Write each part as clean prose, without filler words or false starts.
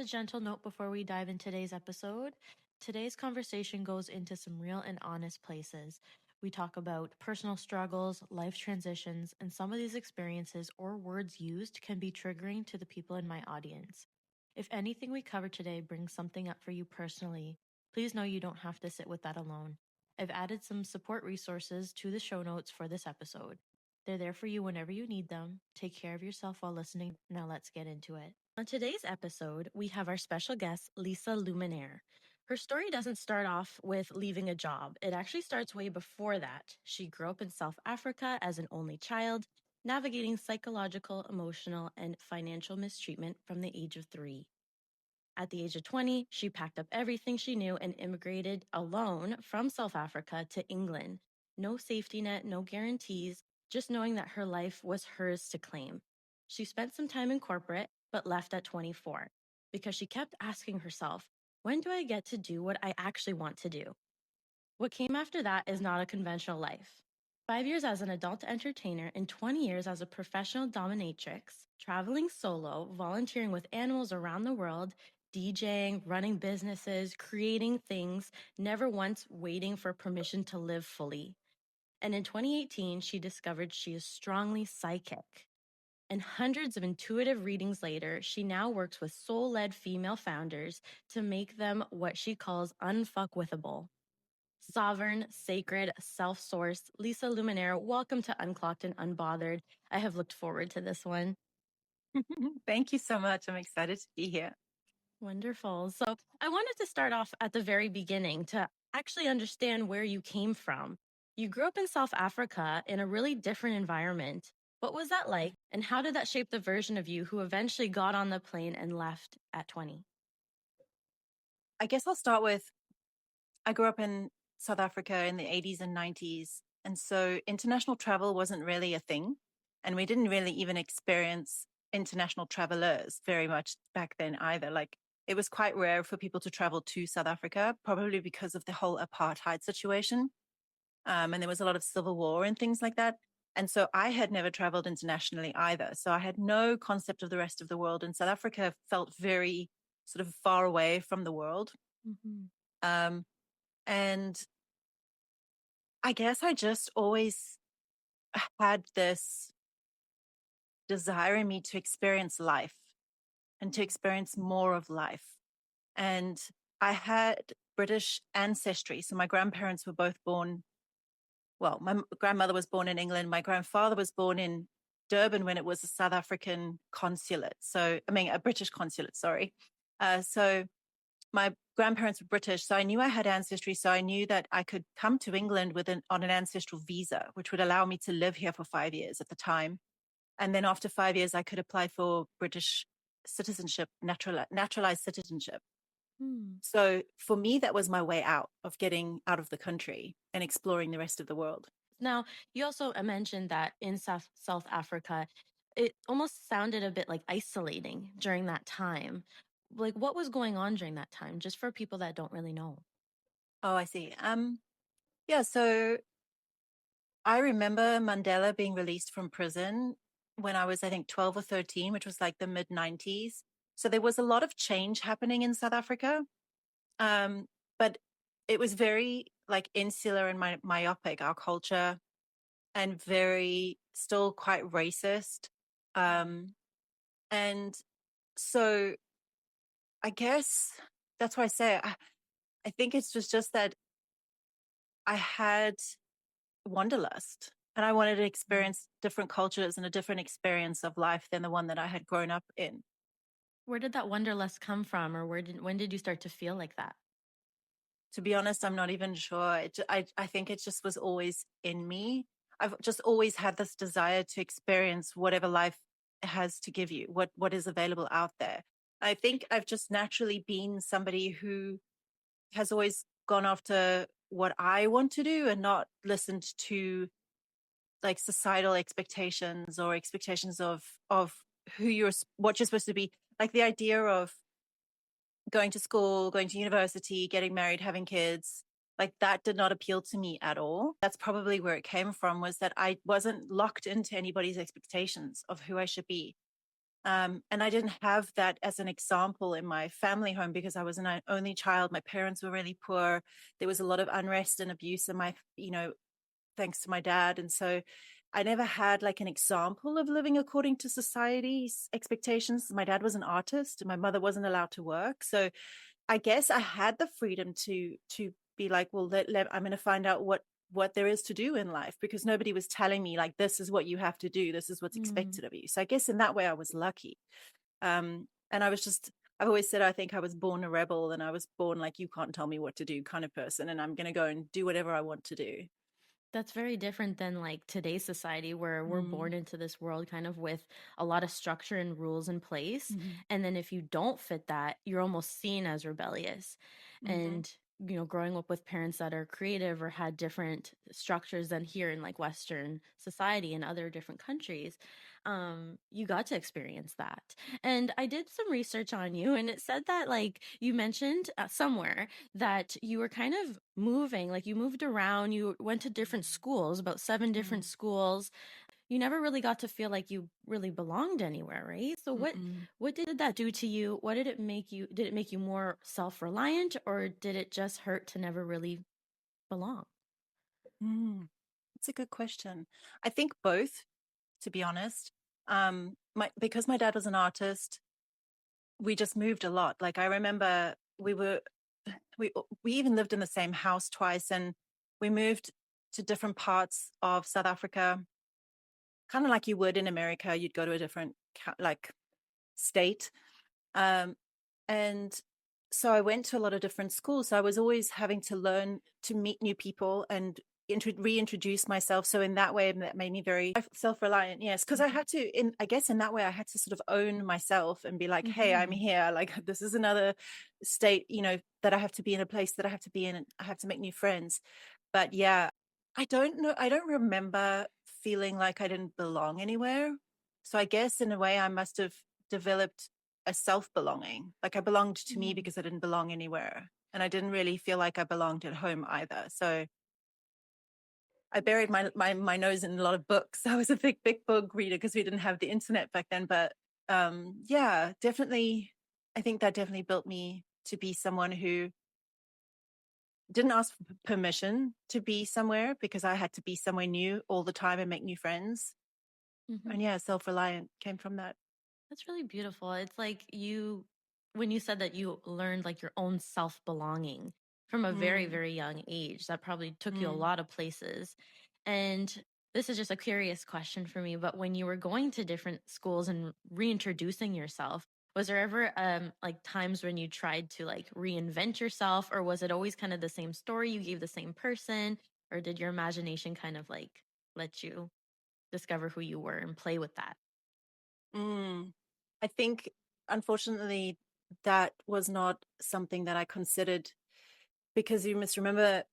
a gentle note before we dive into today's episode. Today's conversation goes into some real and honest places. We talk about personal struggles, life transitions, and some of these experiences or words used can be triggering to the people in my audience. If anything we cover today brings something up for you personally, please know you don't have to sit with that alone. I've added some support resources to the show notes for this episode. They're there for you whenever you need them. Take care of yourself while listening. Now let's get into it. On today's episode, we have our special guest, Lisa Luminaire. Her story doesn't start off with leaving a job. It actually starts way before that. She grew up in South Africa as an only child, navigating psychological, emotional, and financial mistreatment from the age of 3. At the age of 20, she packed up everything she knew and immigrated alone from South Africa to England. No safety net, no guarantees, just knowing that her life was hers to claim. She spent some time in corporate, but left at 24 because she kept asking herself, when do I get to do what I actually want to do? What came after that is not a conventional life. 5 years as an adult entertainer and 20 years as a professional dominatrix, traveling solo, volunteering with animals around the world, DJing, running businesses, creating things, never once waiting for permission to live fully. And in 2018, she discovered she is strongly psychic. And hundreds of intuitive readings later, she now works with soul-led female founders to make them what she calls unfuckwithable. Sovereign, sacred, self-sourced, Lisa Luminaire, welcome to Unclocked and Unbothered. I have looked forward to this one. Thank you so much. I'm excited to be here. Wonderful. So I wanted to start off at the very beginning to actually understand where you came from. You grew up in South Africa in a really different environment. What was that like? And how did that shape the version of you who eventually got on the plane and left at 20? I guess I'll start with I grew up in South Africa in the 80s and 90s. And so international travel wasn't really a thing. And we didn't really even experience international travelers very much back then either. Like it was quite rare for people to travel to South Africa, probably because of the whole apartheid situation. And there was a lot of civil war and things like that. And so I had never traveled internationally either. So I had no concept of the rest of the world. And South Africa felt very sort of far away from the world. Mm-hmm. Um, and I guess I just always had this desire in me to experience life and to experience more of life. And I had British ancestry. So my grandparents were both born, well, my grandmother was born in England. My grandfather was born in Durban when it was a South African consulate. So, I mean, a British consulate, sorry. So my grandparents were British, so I knew I had ancestry. So I knew that I could come to England on an ancestral visa, which would allow me to live here for 5 years at the time. And then after 5 years, I could apply for British citizenship, naturalized citizenship. Hmm. So for me, that was my way out of getting out of the country and exploring the rest of the world. Now, you also mentioned that in South Africa, it almost sounded a bit like isolating during that time. Like, what was going on during that time, just for people that don't really know? Oh, I see. Yeah, so I remember Mandela being released from prison when I was, I think, 12 or 13, which was like the mid 90s. So there was a lot of change happening in South Africa. But it was very like insular and myopic, our culture, and very still quite racist. And so I guess that's why I say I think it's just that I had wanderlust and I wanted to experience different cultures and a different experience of life than the one that I had grown up in. Where did that wanderlust come from, or when did you start to feel like that? To be honest, I'm not even sure. I think it just was always in me. I've just always had this desire to experience whatever life has to give you, what is available out there. I think I've just naturally been somebody who has always gone after what I want to do and not listened to like societal expectations or expectations of what you're supposed to be. Like the idea of going to school, going to university, getting married, having kids, like that did not appeal to me at all. That's probably where it came from, was that I wasn't locked into anybody's expectations of who I should be. And I didn't have that as an example in my family home because I was an only child. My parents were really poor. There was a lot of unrest and abuse in my, thanks to my dad. And so I never had like an example of living according to society's expectations. My dad was an artist and my mother wasn't allowed to work. So I guess I had the freedom to be like, well, I'm going to find out what there is to do in life, because nobody was telling me like, this is what you have to do, this is what's Mm. expected of you. So I guess in that way I was lucky. And I've always said I think I was born a rebel, and I was born like, you can't tell me what to do kind of person, and I'm going to go and do whatever I want to do. That's very different than like today's society where we're Mm. born into this world kind of with a lot of structure and rules in place. Mhm. And then if you don't fit that, you're almost seen as rebellious. Mhm. And, growing up with parents that are creative or had different structures than here in like Western society and other different countries, you got to experience that. And I did some research on you, and it said that like you mentioned somewhere that you were kind of moving, like you moved around, you went to different schools, about 7 different Mm. schools. You never really got to feel like you really belonged anywhere, right? So Mm. what did that do to you? What did it make you? Did it make you more self-reliant, or did it just hurt to never really belong? Mm. That's a good question. I think both, to be honest. My Because my dad was an artist, we just moved a lot. Like I remember we even lived in the same house twice, and we moved to different parts of South Africa, kind of like you would in America. You'd go to a different like state. Um, and so I went to a lot of different schools. So I was always having to learn to meet new people and reintroduce myself. So in that way, that made me very self-reliant. Yes, because I Mhm. had to. I guess in that way, I had to sort of own myself and be like, "Hey, I'm Mhm. here. Like this is another state. That I have to be in, a place that I have to be in, and I have to make new friends." But yeah, I don't know. I don't remember feeling like I didn't belong anywhere. So I guess in a way, I must have developed a self-belonging. Like I belonged to me Mm. because I didn't belong anywhere. And I didn't really feel like I belonged at home either. So I buried my nose in a lot of books. I was a big book reader because we didn't have the internet back then. But yeah, definitely, I think that definitely built me to be someone who didn't ask for permission to be somewhere, because I had to be somewhere new all the time and make new friends. Mhm. And yeah, self-reliant came from that. That's really beautiful. It's like when you said that you learned like your own self belonging from a very, Mm. very young age, that probably took you a Mm. lot of places. And this is just a curious question for me, but when you were going to different schools and reintroducing yourself, was there ever like times when you tried to like reinvent yourself, or was it always kind of the same story? You gave the same person, or did your imagination kind of like let you discover who you were and play with that? Mm. I think, unfortunately, that was not something that I considered, because you must remember,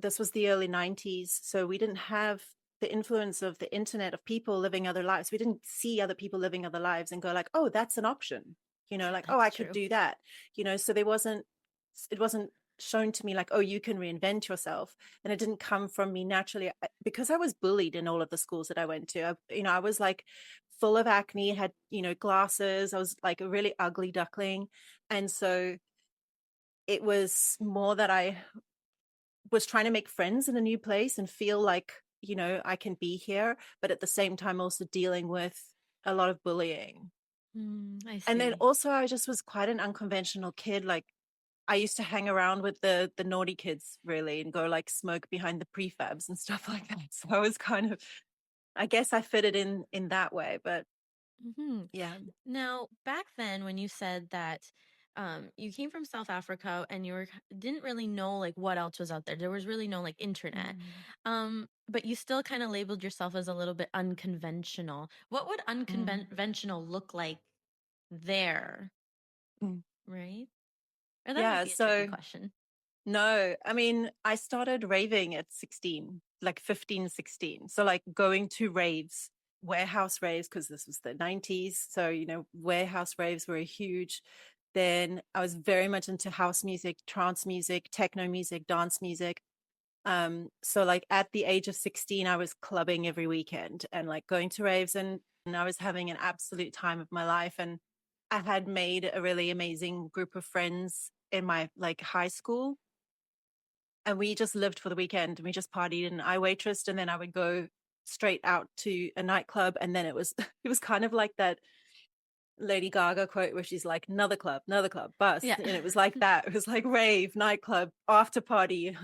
this was the early 90s. So we didn't have the influence of the internet, of people living other lives. We didn't see other people living other lives and go like, oh, that's an option, like, oh, That's I could true. do that, so it wasn't shown to me like, oh, you can reinvent yourself. And it didn't come from me naturally, because I was bullied in all of the schools that I went to. I was like full of acne, had, glasses. I was like a really ugly duckling. And so it was more that I was trying to make friends in a new place and feel like, I can be here, but at the same time also dealing with a lot of bullying. I And then see. also I just was quite an unconventional kid. Like I used to hang around with the naughty kids really, and go like smoke behind the prefabs and stuff like that. So I was kind of, I guess I fitted in that way, but hmm yeah. Now, back then, when you said that you came from South Africa and didn't really know like what else was out there, there was really no like internet, Mm. but you still kind of labeled yourself as a little bit unconventional. What would Mm. unconventional look like there, Mm. right? Or that might Yeah, be a tricky so question. no, I mean, I started raving at 16, like 15, 16. So, like going to raves, warehouse raves, because this was the 90s. So, warehouse raves were huge. Then I was very much into house music, trance music, techno music, dance music. So, like at the age of 16, I was clubbing every weekend and like going to raves. And and I was having an absolute time of my life. And I had made a really amazing group of friends in my like high school, and we just lived for the weekend and we just partied, and I waitressed, and then I would go straight out to a nightclub. And then it was it was kind of like that Lady Gaga quote where she's like, another club, bus. Yeah. And it was like that. It was like rave, nightclub, after party,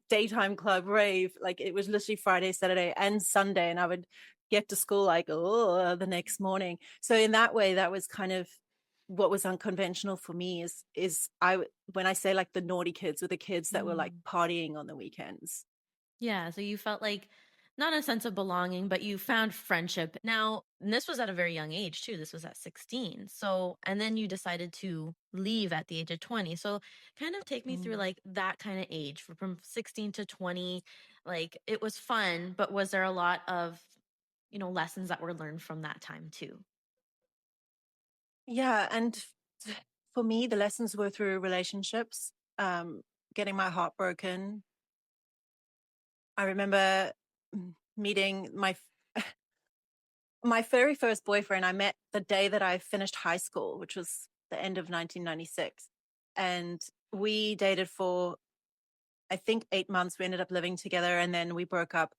daytime club, rave. Like it was literally Friday, Saturday, and Sunday. And I would get to school like, oh, the next morning. So in that way, that was kind of what was unconventional for me is when I say like the naughty kids were the kids that were like Mm. partying on the weekends. Yeah, so you felt like not a sense of belonging, but you found friendship. Now, and this was at a very young age too. This was at 16. So, and then you decided to leave at the age of 20. So, kind of take me through Mm. like that kind of age from 16 to 20. Like it was fun, but was there a lot of, lessons that were learned from that time too? Yeah, and for me, the lessons were through relationships, um, getting my heart broken. I remember meeting my very first boyfriend. I met the day that I finished high school, which was the end of 1996, and we dated for I think 8 months. We ended up living together, and then we broke up.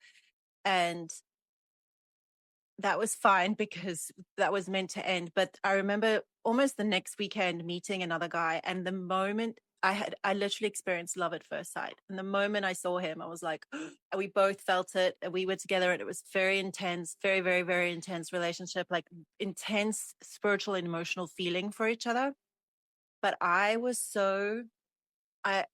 And that was fine because that was meant to end. But I remember almost the next weekend meeting another guy, and the moment I literally experienced love at first sight. And the moment I saw him, I was like, we both felt it. And we were together, and it was very intense, very, very, very intense relationship, like intense spiritual and emotional feeling for each other. But I was so I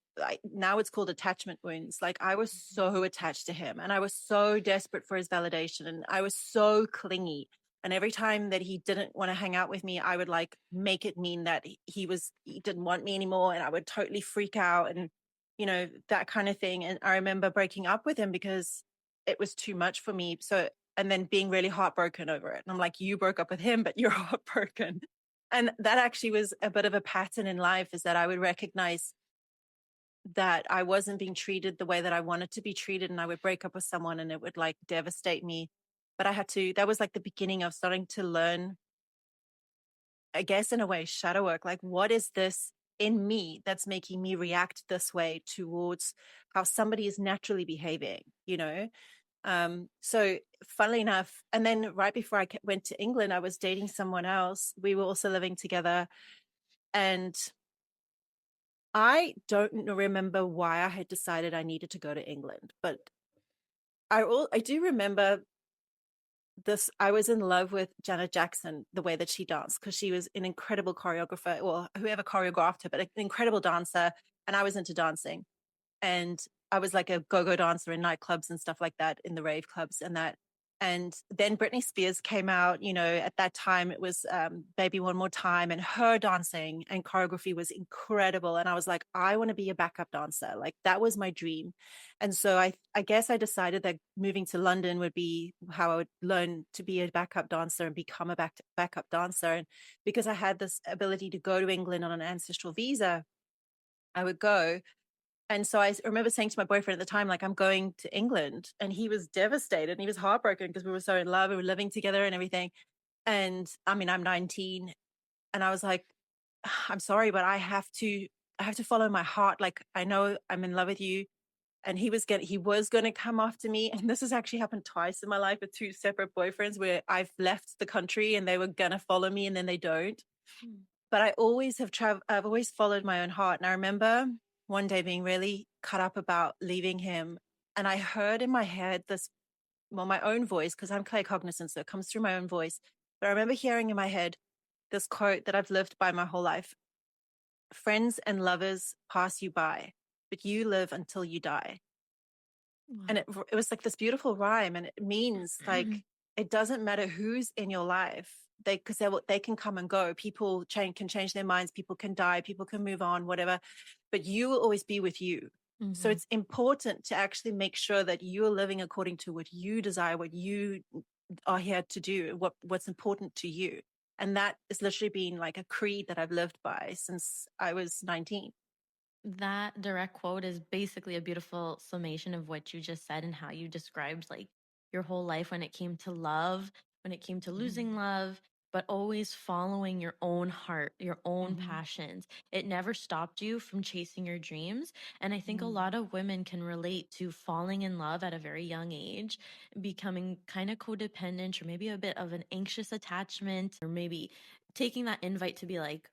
now it's called attachment wounds. Like I was so attached to him, and I was so desperate for his validation, and I was so clingy. And every time that he didn't want to hang out with me, I would like make it mean that he didn't want me anymore, and I would totally freak out, and that kind of thing. And I remember breaking up with him because it was too much for me. So and then being really heartbroken over it. And I'm like, you broke up with him, but you're heartbroken. And that actually was a bit of a pattern in life, is that I would recognize that I wasn't being treated the way that I wanted to be treated, and I would break up with someone and it would like devastate me. But that was like the beginning of starting to learn, I guess, in a way, shadow work. Like, what is this in me that's making me react this way towards how somebody is naturally behaving? So funnily enough, and then right before I went to England, I was dating someone else. We were also living together. And I don't remember why I had decided I needed to go to England, but I do remember this. I was in love with Janet Jackson, the way that she danced, because she was an incredible choreographer, or whoever choreographed her, but an incredible dancer. And I was into dancing. And I was like a go-go dancer in nightclubs and stuff like that, in the rave clubs and that. And then Britney Spears came out. At that time it was Baby One More Time, and her dancing and choreography was incredible. And I was like, I want to be a backup dancer. Like that was my dream. And so I guess I decided that moving to London would be how I would learn to be a backup dancer and become a backup dancer. And because I had this ability to go to England on an ancestral visa, I would go. And so I remember saying to my boyfriend at the time, like, I'm going to England. And he was devastated and he was heartbroken because we were so in love. We were living together and everything. And I mean, I'm 19. And I was like, I'm sorry, but I have to follow my heart. Like, I know I'm in love with you. And he was gonna come after me. And this has actually happened twice in my life with two separate boyfriends, where I've left the country and they were gonna follow me and then they don't. Mm. But I've always followed my own heart. And I remember one day being really cut up about leaving him. And I heard in my head my own voice, because I'm claircognizant, so it comes through my own voice. But I remember hearing in my head this quote that I've lived by my whole life: friends and lovers pass you by, but you live until you die. And Wow. it was like this beautiful rhyme. And it means like, it doesn't matter who's in your life. Because they can come and go. People can change their minds. People can die. People can move on, whatever. But you will always be with you. So Hmm. it's important to actually make sure that you're living according to what you desire, what you are here to do, what's important to you. And that has literally been like a creed that I've lived by since I was 19. That direct quote is basically a beautiful summation of what you just said and how you described like your whole life when it came to love. when it came to Mhm. losing love, but always following your own heart, your own Mhm. passions. It never stopped you from chasing your dreams. And I think a Mm. lot of women can relate to falling in love at a very young age, becoming kind of codependent, or maybe a bit of an anxious attachment, or maybe taking that invite to be like,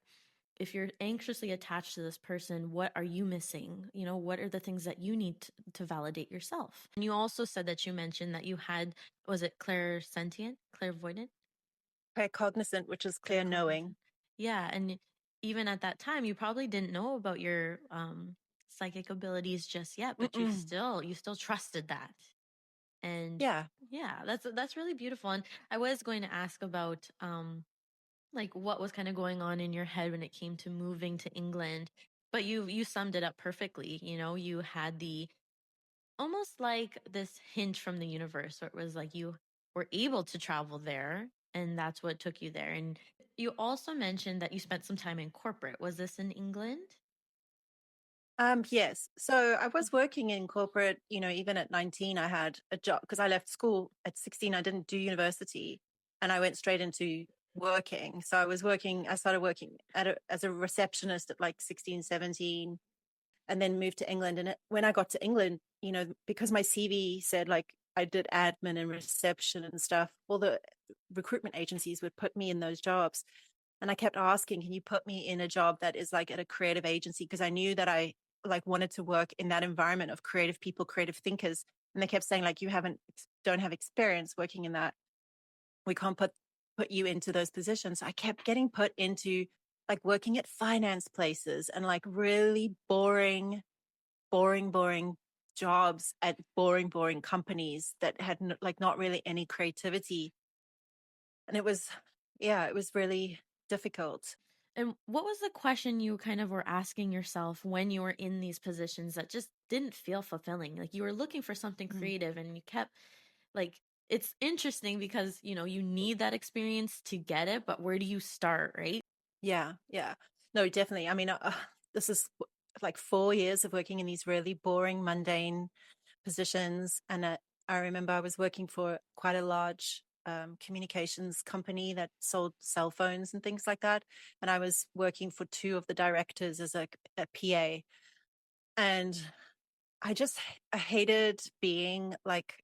if you're anxiously attached to this person, what are you missing? What are the things that you need to validate yourself? And you also said that you mentioned that you had, was it clairsentient, clairvoyant, Claircognizant, which is clear knowing. claircognizant? Yeah, and even at that time, you probably didn't know about your psychic abilities just yet, but Mm-mm. you still trusted that. And Yeah. yeah, that's really beautiful. And I was going to ask about like what was kind of going on in your head when it came to moving to England, but you summed it up perfectly. You had the almost like this hint from the universe where it was like you were able to travel there, and that's what took you there. And you also mentioned that you spent some time in corporate. Was this in England? Yes. So I was working in corporate, even at 19, I had a job because I left school at 16. I didn't do university and I went straight into working. So I started working as a receptionist at like 16, 17, and then moved to England. And when I got to England, because my CV said like I did admin and reception and stuff, all the recruitment agencies would put me in those jobs. And I kept asking, can you put me in a job that is like at a creative agency? Because I knew that I like wanted to work in that environment of creative people, creative thinkers. And they kept saying like, you don't have experience working in that. We can't put you into those positions. So I kept getting put into like working at finance places and like really boring jobs at boring companies that had like not really any creativity. And it was really difficult. And what was the question you kind of were asking yourself when you were in these positions that just didn't feel fulfilling? Like you were looking for something Mm. creative and you kept like, it's interesting because, you need that experience to get it, but where do you start, right? Yeah, yeah. No, definitely. I mean, this is like 4 years of working in these really boring, mundane positions. And I remember I was working for quite a large communications company that sold cell phones and things like that. And I was working for two of the directors as a PA. And I hated being like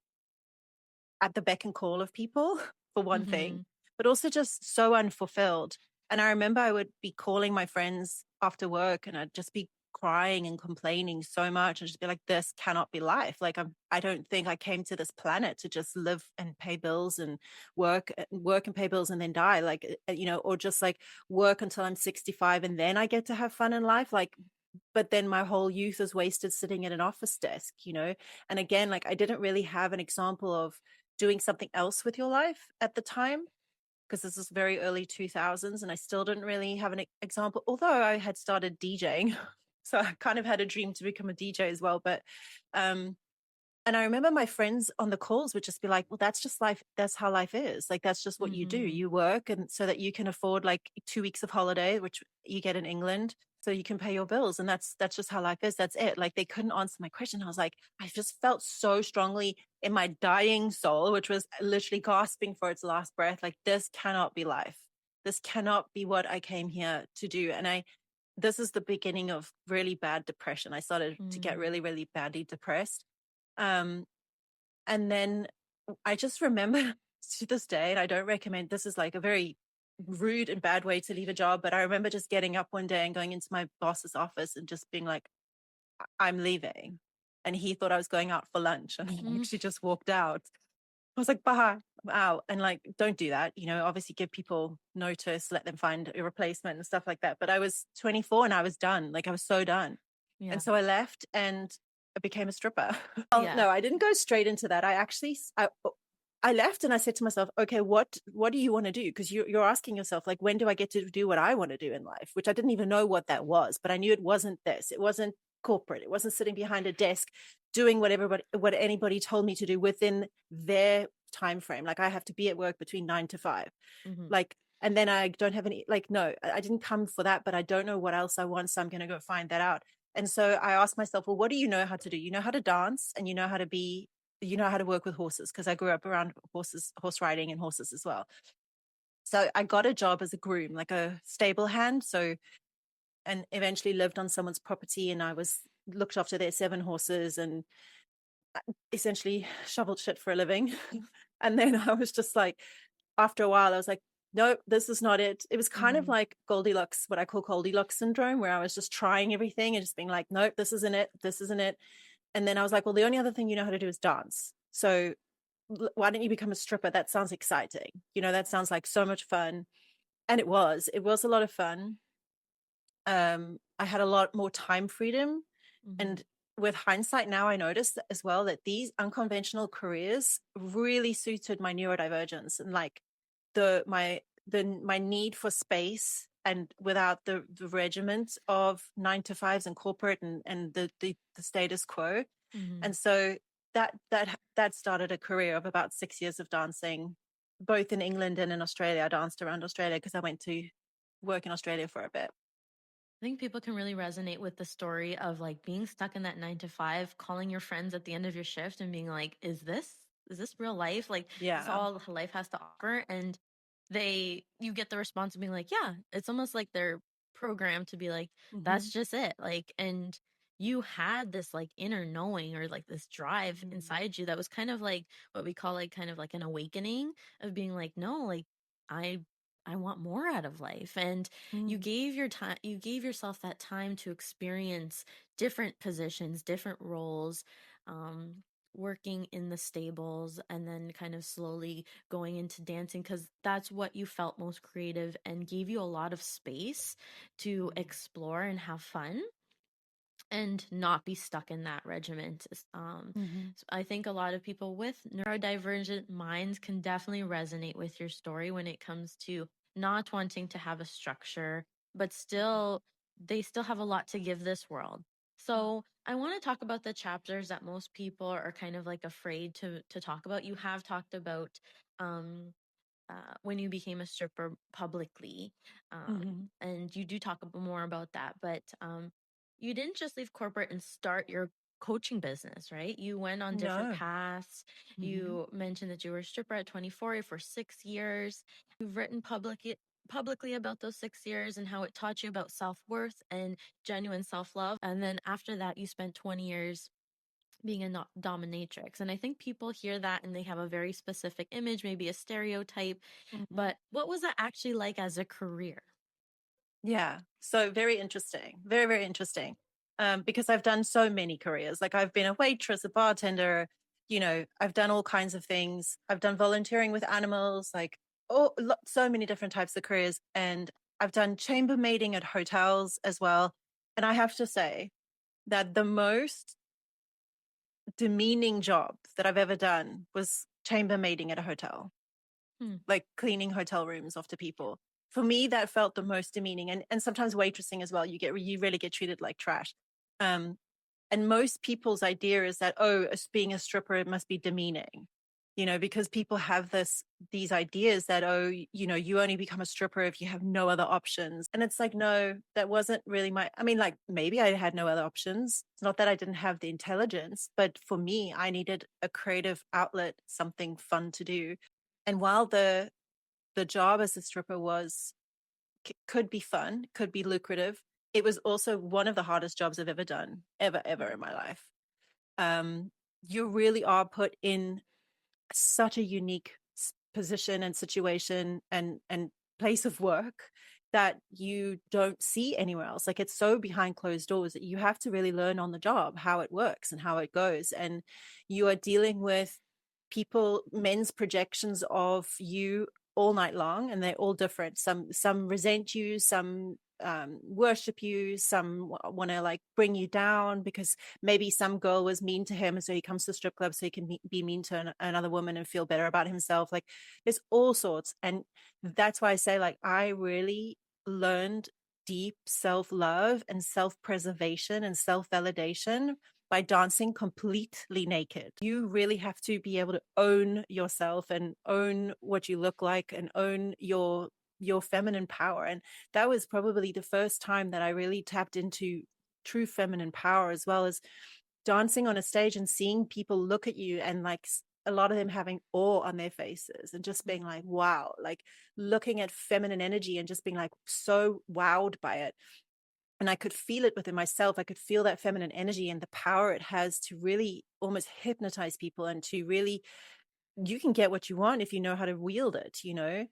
at the beck and call of people, for one thing, Mhm. but also just so unfulfilled. And I remember I would be calling my friends after work and I'd just be crying and complaining so much and just be like, this cannot be life. Like I don't think I came to this planet to just live and pay bills and work and pay bills and then die. Like, or just like work until I'm 65 and then I get to have fun in life. Like, but then my whole youth is wasted sitting at an office desk, And again, like I didn't really have an example of doing something else with your life at the time because this is very early 2000s and I still didn't really have an example, although I had started DJing. So I kind of had a dream to become a DJ as well. But um and I remember my friends on the calls would just be like, well, that's just life. That's how life is. Like, that's just what you do. Mhm. You work and so that you can afford like 2 weeks of holiday, which you get in England. So you can pay your bills. And that's just how life is. That's it. Like they couldn't answer my question. I was like, I just felt so strongly in my dying soul, which was literally gasping for its last breath. Like, this cannot be life. This cannot be what I came here to do. And this is the beginning of really bad depression. I started to get Mm. really, really badly depressed. Um, and then I just remember to this day, and I don't recommend this is like a very rude and bad way to leave a job, but I remember just getting up one day and going into my boss's office and just being like, I'm leaving. And he thought I was going out for lunch and I Mm. actually just walked out. I was like, bah, I'm out. And like, don't do that. Obviously give people notice, let them find a replacement and stuff like that. But I was 24 and I was done. Like I was so done. And Yeah. so I left and I became a stripper. Well, Yeah. no, I didn't go straight into that. I left and I said to myself, okay, what do you want to do? Because you're asking yourself, like, when do I get to do what I want to do in life? Which I didn't even know what that was, but I knew it wasn't this. It wasn't corporate. It wasn't sitting behind a desk doing what anybody told me to do within their time frame. Like I have to be at work between 9 to 5. Mhm. Like, and then I don't have any, like, no, I didn't come for that, but I don't know what else I want. So I'm going to go find that out. And so I asked myself, well, what do you know how to do? You know how to dance and you know how to be you know how to work with horses, because I grew up around horses, horse riding and horses as well. So I got a job as a groom, like a stable hand. So, and eventually lived on someone's property, and I was looked after their 7 horses and essentially shoveled shit for a living. And then I was just like, after a while, I was like, nope, this is not it. It was kind of Mm-hmm. like Goldilocks, what I call Goldilocks syndrome, where I was just trying everything and just being like, nope, this isn't it. This isn't it. And then I was like, well, the only other thing you know how to do is dance. So why don't you become a stripper? That sounds exciting. That sounds like so much fun. And it was a lot of fun. I had a lot more time freedom. Mm-hmm. And with hindsight now, I noticed as well that these unconventional careers really suited my neurodivergence, and like my need for space, and without the regiment of 9 to 5s and corporate, and the status quo. Mm-hmm. And so that started a career of about 6 years of dancing, both in England and in Australia. I danced around Australia because I went to work in Australia for a bit. I think people can really resonate with the story of like being stuck in that 9 to 5, calling your friends at the end of your shift and being like, is this real life? Like, is this Yeah. all life has to offer? And you get the response of being like, yeah, it's almost like they're programmed to be like, that's Hmm. just it. Like, and you had this like inner knowing or like this drive inside you that was kind of like what we call like kind of like an awakening of being like, no, like, I I want more out of life. And Mm. you gave yourself that time to experience different positions, different roles, um, working in the stables, and then kind of slowly going into dancing because that's what you felt most creative and gave you a lot of space to explore and have fun and not be stuck in that regiment. Mhm. So I think a lot of people with neurodivergent minds can definitely resonate with your story when it comes to not wanting to have a structure, but they still have a lot to give this world. So I want to talk about the chapters that most people are kind of like afraid to talk about. You have talked about um, when you became a stripper publicly. Mhm. And you do talk more about that, but you didn't just leave corporate and start your coaching business, right? You went on different No. paths. Mhm. You mentioned that you were a stripper at 24 for 6 years. You've written publicly about those 6 years and how it taught you about self-worth and genuine self-love. And then after that, you spent 20 years being a dominatrix. And I think people hear that and they have a very specific image, maybe a stereotype. Mhm. But what was that actually like as a career? Yeah. So very interesting. Very, very interesting. Because I've done so many careers. Like I've been a waitress, a bartender, I've done all kinds of things. I've done volunteering with animals, like so many different types of careers. And I've done chambermaiding at hotels as well. And I have to say that the most demeaning job that I've ever done was chambermaiding at a hotel, Hmm. like cleaning hotel rooms after people. For me, that felt the most demeaning, and sometimes waitressing as well. You really get treated like trash. Um, and most people's idea is that, oh, as being a stripper, it must be demeaning, because people have these ideas that, oh, you only become a stripper if you have no other options. And it's like, no, that wasn't really I mean, like maybe I had no other options. It's not that I didn't have the intelligence, but for me, I needed a creative outlet, something fun to do. And while the job as a stripper could be fun, could be lucrative, it was also one of the hardest jobs I've ever done, ever in my life. Um, you really are put in such a unique position and situation and place of work that you don't see anywhere else. Like it's so behind closed doors that you have to really learn on the job how it works and how it goes. And you are dealing with men's projections of you all night long, and they're all different. Some resent you, some worship you, some want to like bring you down because maybe some girl was mean to him, so he comes to the strip club so he can be mean to another woman and feel better about himself. Like there's all sorts. And that's why I say, like, I really learned deep self-love and self-preservation and self-validation by dancing completely naked. You really have to be able to own yourself and own what you look like and own your feminine power. And that was probably the first time that I really tapped into true feminine power, as well as dancing on a stage and seeing people look at you and like a lot of them having awe on their faces and just being like, wow, like looking at feminine energy and just being like so wowed by it. And I could feel it within myself. I could feel that feminine energy and the power it has to really almost hypnotize people and to really, you can get what you want if you know how to wield it.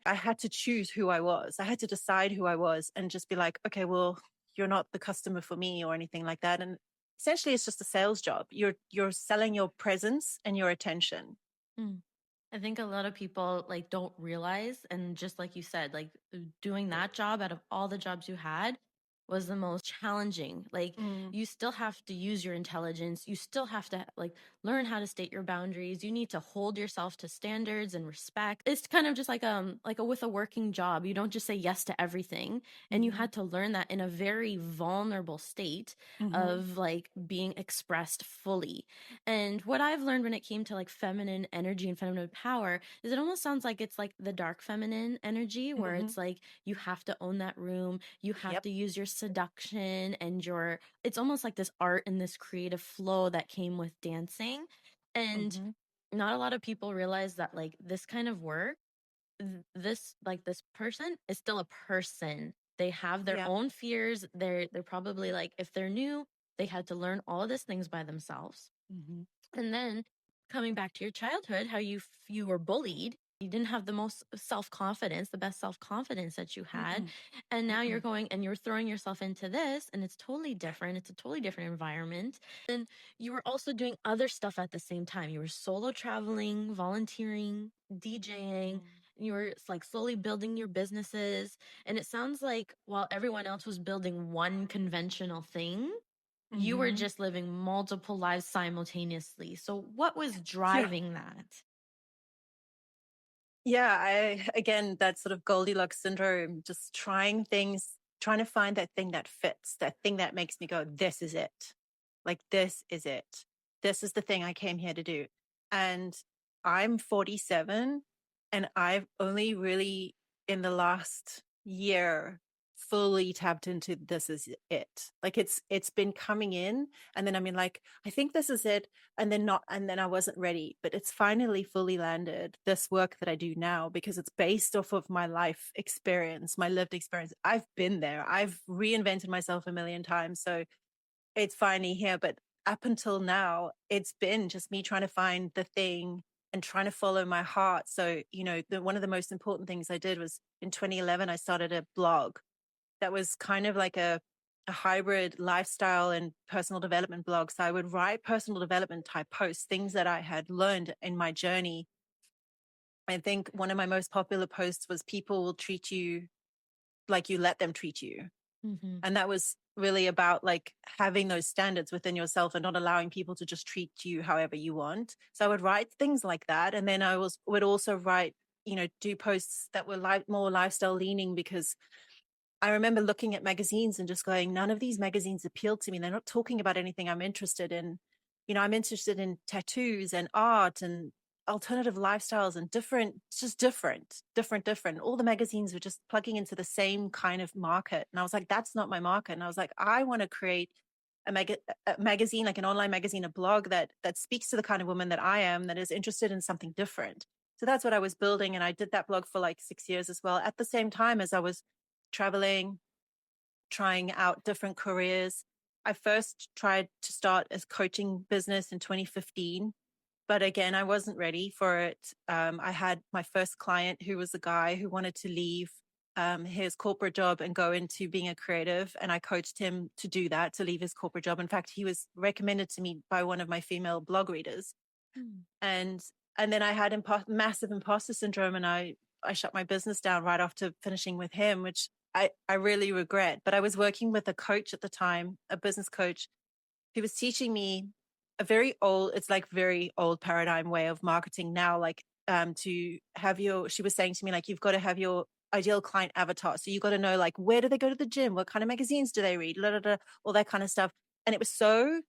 I had to choose who I was. I had to decide who I was and just be like, okay, well, you're not the customer for me or anything like that. And essentially it's just a sales job. You're selling your presence and your attention. Mm. I think a lot of people like don't realize, and just like you said, like doing that job out of all the jobs you had was the most challenging. Like Mm, you still have to use your intelligence. You still have to like learn how to state your boundaries. You need to hold yourself to standards and respect. It's kind of just like a with a working job. You don't just say yes to everything. And you mm-hmm, had to learn that in a very vulnerable state mm-hmm, of like being expressed fully. And what I've learned when it came to like feminine energy and feminine power is it almost sounds like it's like the dark feminine energy where mm-hmm. it's like you have to own that room, you have Yep. to use your seduction and your it's almost like this art and this creative flow that came with dancing. And Mm-hmm, not a lot of people realize that like this kind of work this like this person is still a person. They have their yep. own fears. They're probably like if they're new, they had to learn all of these things by themselves. Mm-hmm, And then coming back to your childhood, how you were bullied, you didn't have the most self-confidence, the best self-confidence that you had. mm-mm, And now you're mm-mm, going and you're throwing yourself into this and it's totally different. It's a totally different environment. And you were also doing other stuff at the same time. You were solo traveling, volunteering, DJing. mm, You were like slowly building your businesses. And it sounds like while everyone else was building one conventional thing, you were mm-hmm. just living multiple lives simultaneously. So what was Yeah. driving that? Yeah, again, that sort of Goldilocks syndrome, just trying things, trying to find that thing that fits, that thing that makes me go, this is it. Like, this is it. This is the thing I came here to do. And I'm 47 and I've only really in the last year fully tapped into this is it. Like it's been coming in and then I mean like I think this is it and then not and then I wasn't ready, but it's finally fully landed this work that I do now because it's based off of my life experience, my lived experience. I've been there. I've reinvented myself a million times. So it's finally here, but up until now, it's been just me trying to find the thing and trying to follow my heart. So, one of the most important things I did was in 2011, I started a blog that was kind of like a hybrid lifestyle and personal development blog. So I would write personal development type posts, things that I had learned in my journey. I think one of my most popular posts was people will treat you like you let them treat you. Mm-hmm. And that was really about like having those standards within yourself and not allowing people to just treat you however you want. So I would write things like that. And then would also write, do posts that were more lifestyle leaning because I remember looking at magazines and just going, none of these magazines appeal to me. They're not talking about anything I'm interested in. I'm interested in tattoos and art and alternative lifestyles and it's just different. All the magazines were just plugging into the same kind of market. And I was like, that's not my market. And I was like, I want to create a magazine, like an online magazine, a blog that speaks to the kind of woman that I am, that is interested in something different. So that's what I was building. And I did that blog for like 6 years as well. At the same time as I was traveling, trying out different careers. I first tried to start a coaching business in 2015, but again, I wasn't ready for it. I had my first client who was a guy who wanted to leave his corporate job and go into being a creative. And I coached him to do that, to leave his corporate job. In fact, he was recommended to me by one of my female blog readers. Mm. And and then I had massive imposter syndrome and I shut my business down right after finishing with him, which I really regret. But I was working with a coach at the time, a business coach, who was teaching me it's like very old paradigm way of marketing now, like to have she was saying to me, like, you've got to have your ideal client avatar. So you got to know like where do they go to the gym? What kind of magazines do they read? La, la, la, all that kind of stuff. And it was so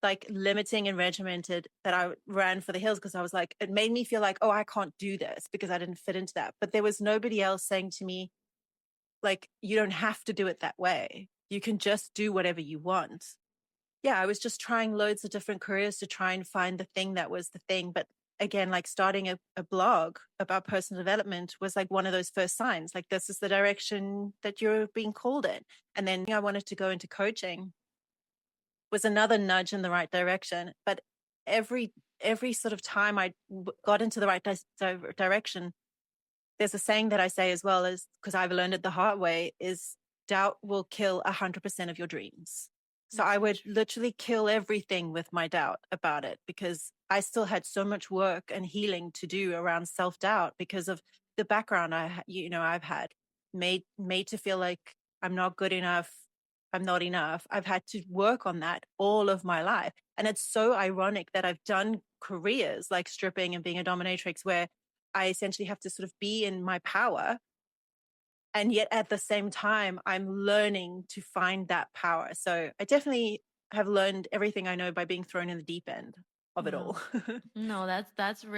like limiting and regimented that I ran for the hills because I was like, it made me feel like, oh, I can't do this because I didn't fit into that. But there was nobody else saying to me, like, you don't have to do it that way. You can just do whatever you want. yeah, I was just trying loads of different careers to try and find the thing that was the thing. But again, like starting a blog about personal development was like one of those first signs, like this is the direction that you're being called in. And then I wanted to go into coaching was another nudge in the right direction. But every sort of time I got into the right direction, there's a saying that I say as well, is because I've learned it the hard way, is doubt will kill 100% of your dreams. So That's I so would true. literally kill everything with my doubt about it, because I still had so much work and healing to do around self-doubt because of the background I've had, made to feel like I'm not good enough, I'm not enough. I've had to work on that all of my life. And it's so ironic that I've done careers like stripping and being a dominatrix where I essentially have to sort of be in my power. And yet at the same time, I'm learning to find that power. So I definitely have learned everything I know by being thrown in the deep end of it Yeah. all. No, that's a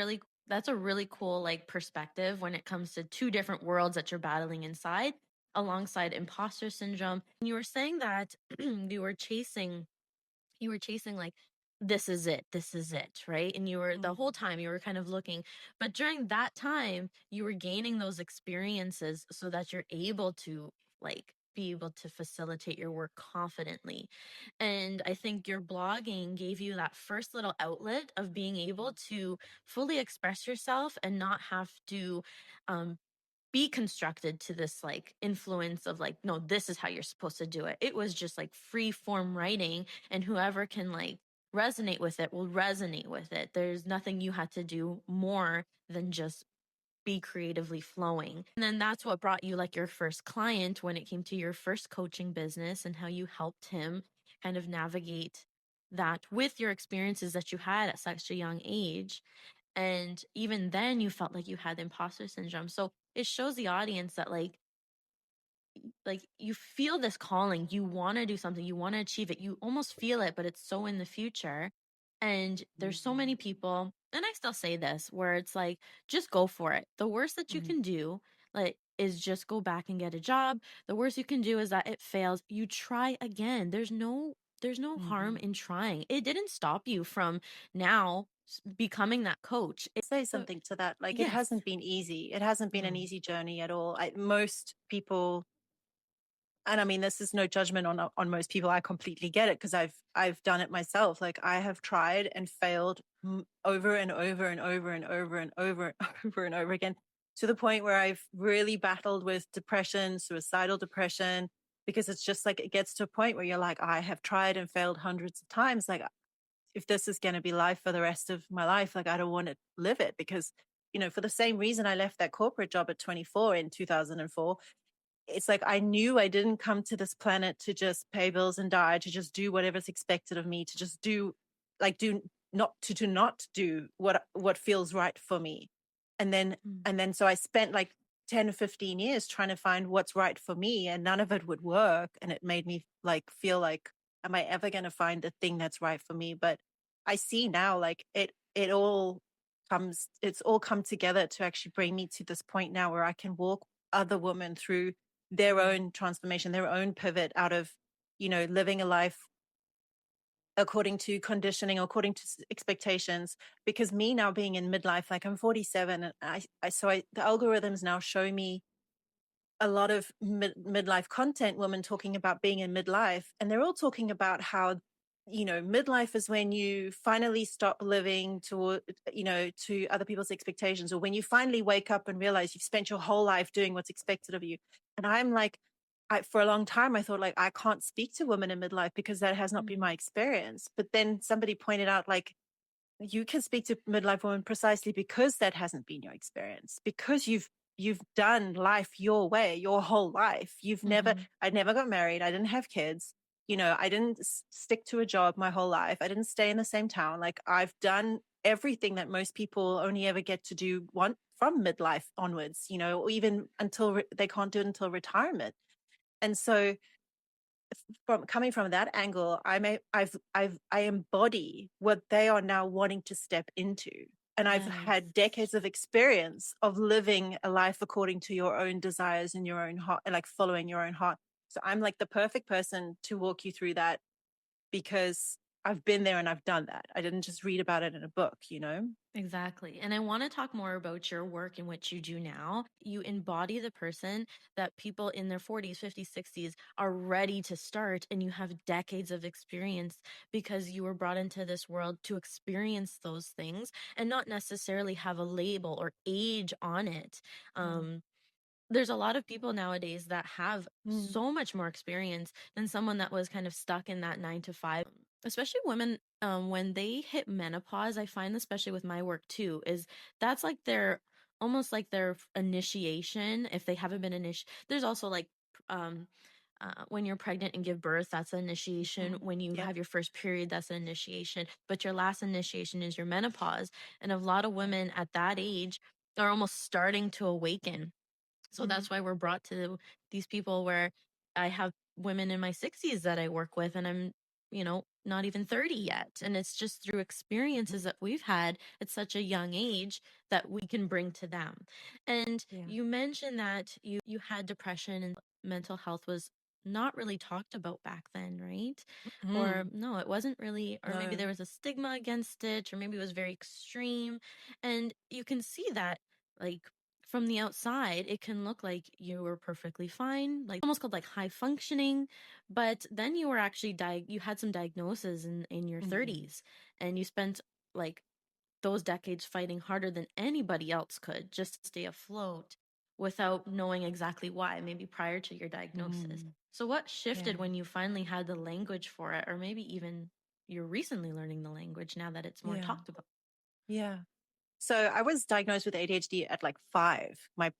really cool like perspective when it comes to two different worlds that you're battling inside alongside imposter syndrome. And you were saying that you were chasing like this is it, right? And you were the whole Mm, time you were kind of looking, but during that time you were gaining those experiences so that you're able to like be able to facilitate your work confidently. And I think your blogging gave you that first little outlet of being able to fully express yourself and not have to um be constructed to this like influence of like, no, this is how you're supposed to do it. It was just like free form writing, and whoever can like resonate with it will resonate with it. There's nothing you had to do more than just be creatively flowing. And then that's what brought you like your first client when it came to your first coaching business, and how you helped him kind of navigate that with your experiences that you had at such a young age. And even then you felt like you had imposter syndrome. So it shows the audience that like you feel this calling, you want to do something, you want to achieve it, you almost feel it, but it's so in the future. And there's so many people, and I still say this, where it's like just go for it. The worst that you mm, can do like is just go back and get a job. The worst you can do is that it fails, you try again. There's no harm mhm. in trying. It didn't stop you from now becoming that coach. Say So something to that. Like, it yes. hasn't been easy. It hasn't been an No. easy journey at all. Most people, and I mean, this is no judgment on most people. I completely get it because I've done it myself. Like, I have tried and failed over and over and over and over and over and over and over again, to the point where I've really battled with depression, suicidal depression, because it's just like it gets to a point where you're like, I have tried and failed hundreds of times. Like, if this is going to be life for the rest of my life, like, I don't want to live it, because for the same reason I left that corporate job at 24 in 2004. It's like I knew I didn't come to this planet to just pay bills and die, to just do whatever's expected of me, to just do, like, not do what feels right for me. And then Mm. so I spent like 10 or 15 years trying to find what's right for me, and none of it would work, and it made me like feel like, am I ever going to find the thing that's right for me? But I see now, like, it's all come together to actually bring me to this point now where I can walk other women through their Mm. own transformation, their own pivot out of, living a life according to conditioning, according to expectations. Because me now being in midlife, like, I'm 47, and the algorithms now show me a lot of midlife content, women talking about being in midlife, and they're all talking about how, midlife is when you finally stop living to other people's expectations, or when you finally wake up and realize you've spent your whole life doing what's expected of you. And I'm like, for a long time I thought, like, I can't speak to women in midlife because that has not been Mm. my experience. But then somebody pointed out, like, you can speak to midlife women precisely because that hasn't been your experience, because you've done life your way your whole life. Mhm. I never got married, I didn't have kids, I didn't stick to a job my whole life, I didn't stay in the same town. Like, I've done everything that most people only ever get to do one from midlife onwards, or even until they can't do it until retirement. And so, from coming from that angle, I embody what they are now wanting to step into. And I've Yes. had decades of experience of living a life according to your own desires and your own heart, and like following your own heart. So I'm like the perfect person to walk you through that, because I've been there and I've done that. I didn't just read about it in a book, you know? Exactly. And I want to talk more about your work and what you do now. You embody the person that people in their 40s, 50s, 60s are ready to start, and you have decades of experience because you were brought into this world to experience those things and not necessarily have a label or age on it. Mm. Um, there's a lot of people nowadays that have Mm. so much more experience than someone that was kind of stuck in that 9 to 5. Especially women, when they hit menopause, I find, especially with my work too, is that's like their almost like their initiation. If they haven't been there's also like um when you're pregnant and give birth, that's an initiation. Mhm. When you Yep. have your first period, that's an initiation. But your last initiation is your menopause. And a lot of women at that age are almost starting to awaken, so Mm. that's why we're brought to these people where I have women in my 60s that I work with, and I'm, not even 30 yet. And it's just through experiences that we've had at such a young age that we can bring to them. And Yeah. you mentioned that you had depression and mental health was not really talked about back then, right? Or Mm. no, it wasn't really, or maybe No. there was a stigma against it, or maybe it was very extreme. And you can see that, like, from the outside, it can look like you were perfectly fine, like almost called like high functioning, but then you were actually you had some diagnoses in your Mhm. 30s, and you spent like those decades fighting harder than anybody else could just to stay afloat without knowing exactly why, maybe prior to your diagnosis. Mm. So what Yeah. shifted when you finally had the language for it, or maybe even you're recently learning the language now that it's more Yeah. talked about? Yeah. So I was diagnosed with ADHD at like 5. My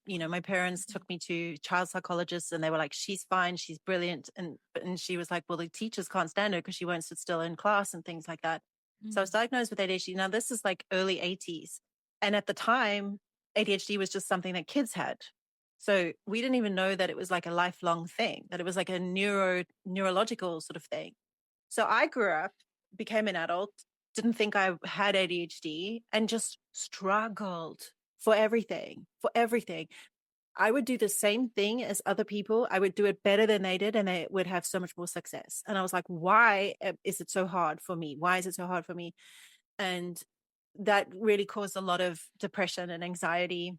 parents Mhm. took me to child psychologists and they were like, she's fine, she's brilliant. And she was like, well, the teachers can't stand her because she won't sit still in class and things like that. So I was Mm. diagnosed with ADHD. Now this is like early 80s. And at the time, ADHD was just something that kids had. So we didn't even know that it was like a lifelong thing, that it was like a neurological sort of thing. So I grew up, became an adult, didn't think I had ADHD, and just struggled for everything, for everything. I would do the same thing as other people. I would do it better than they did, and they would have so much more success. And I was like, why is it so hard for me? Why is it so hard for me? And that really caused a lot of depression and anxiety.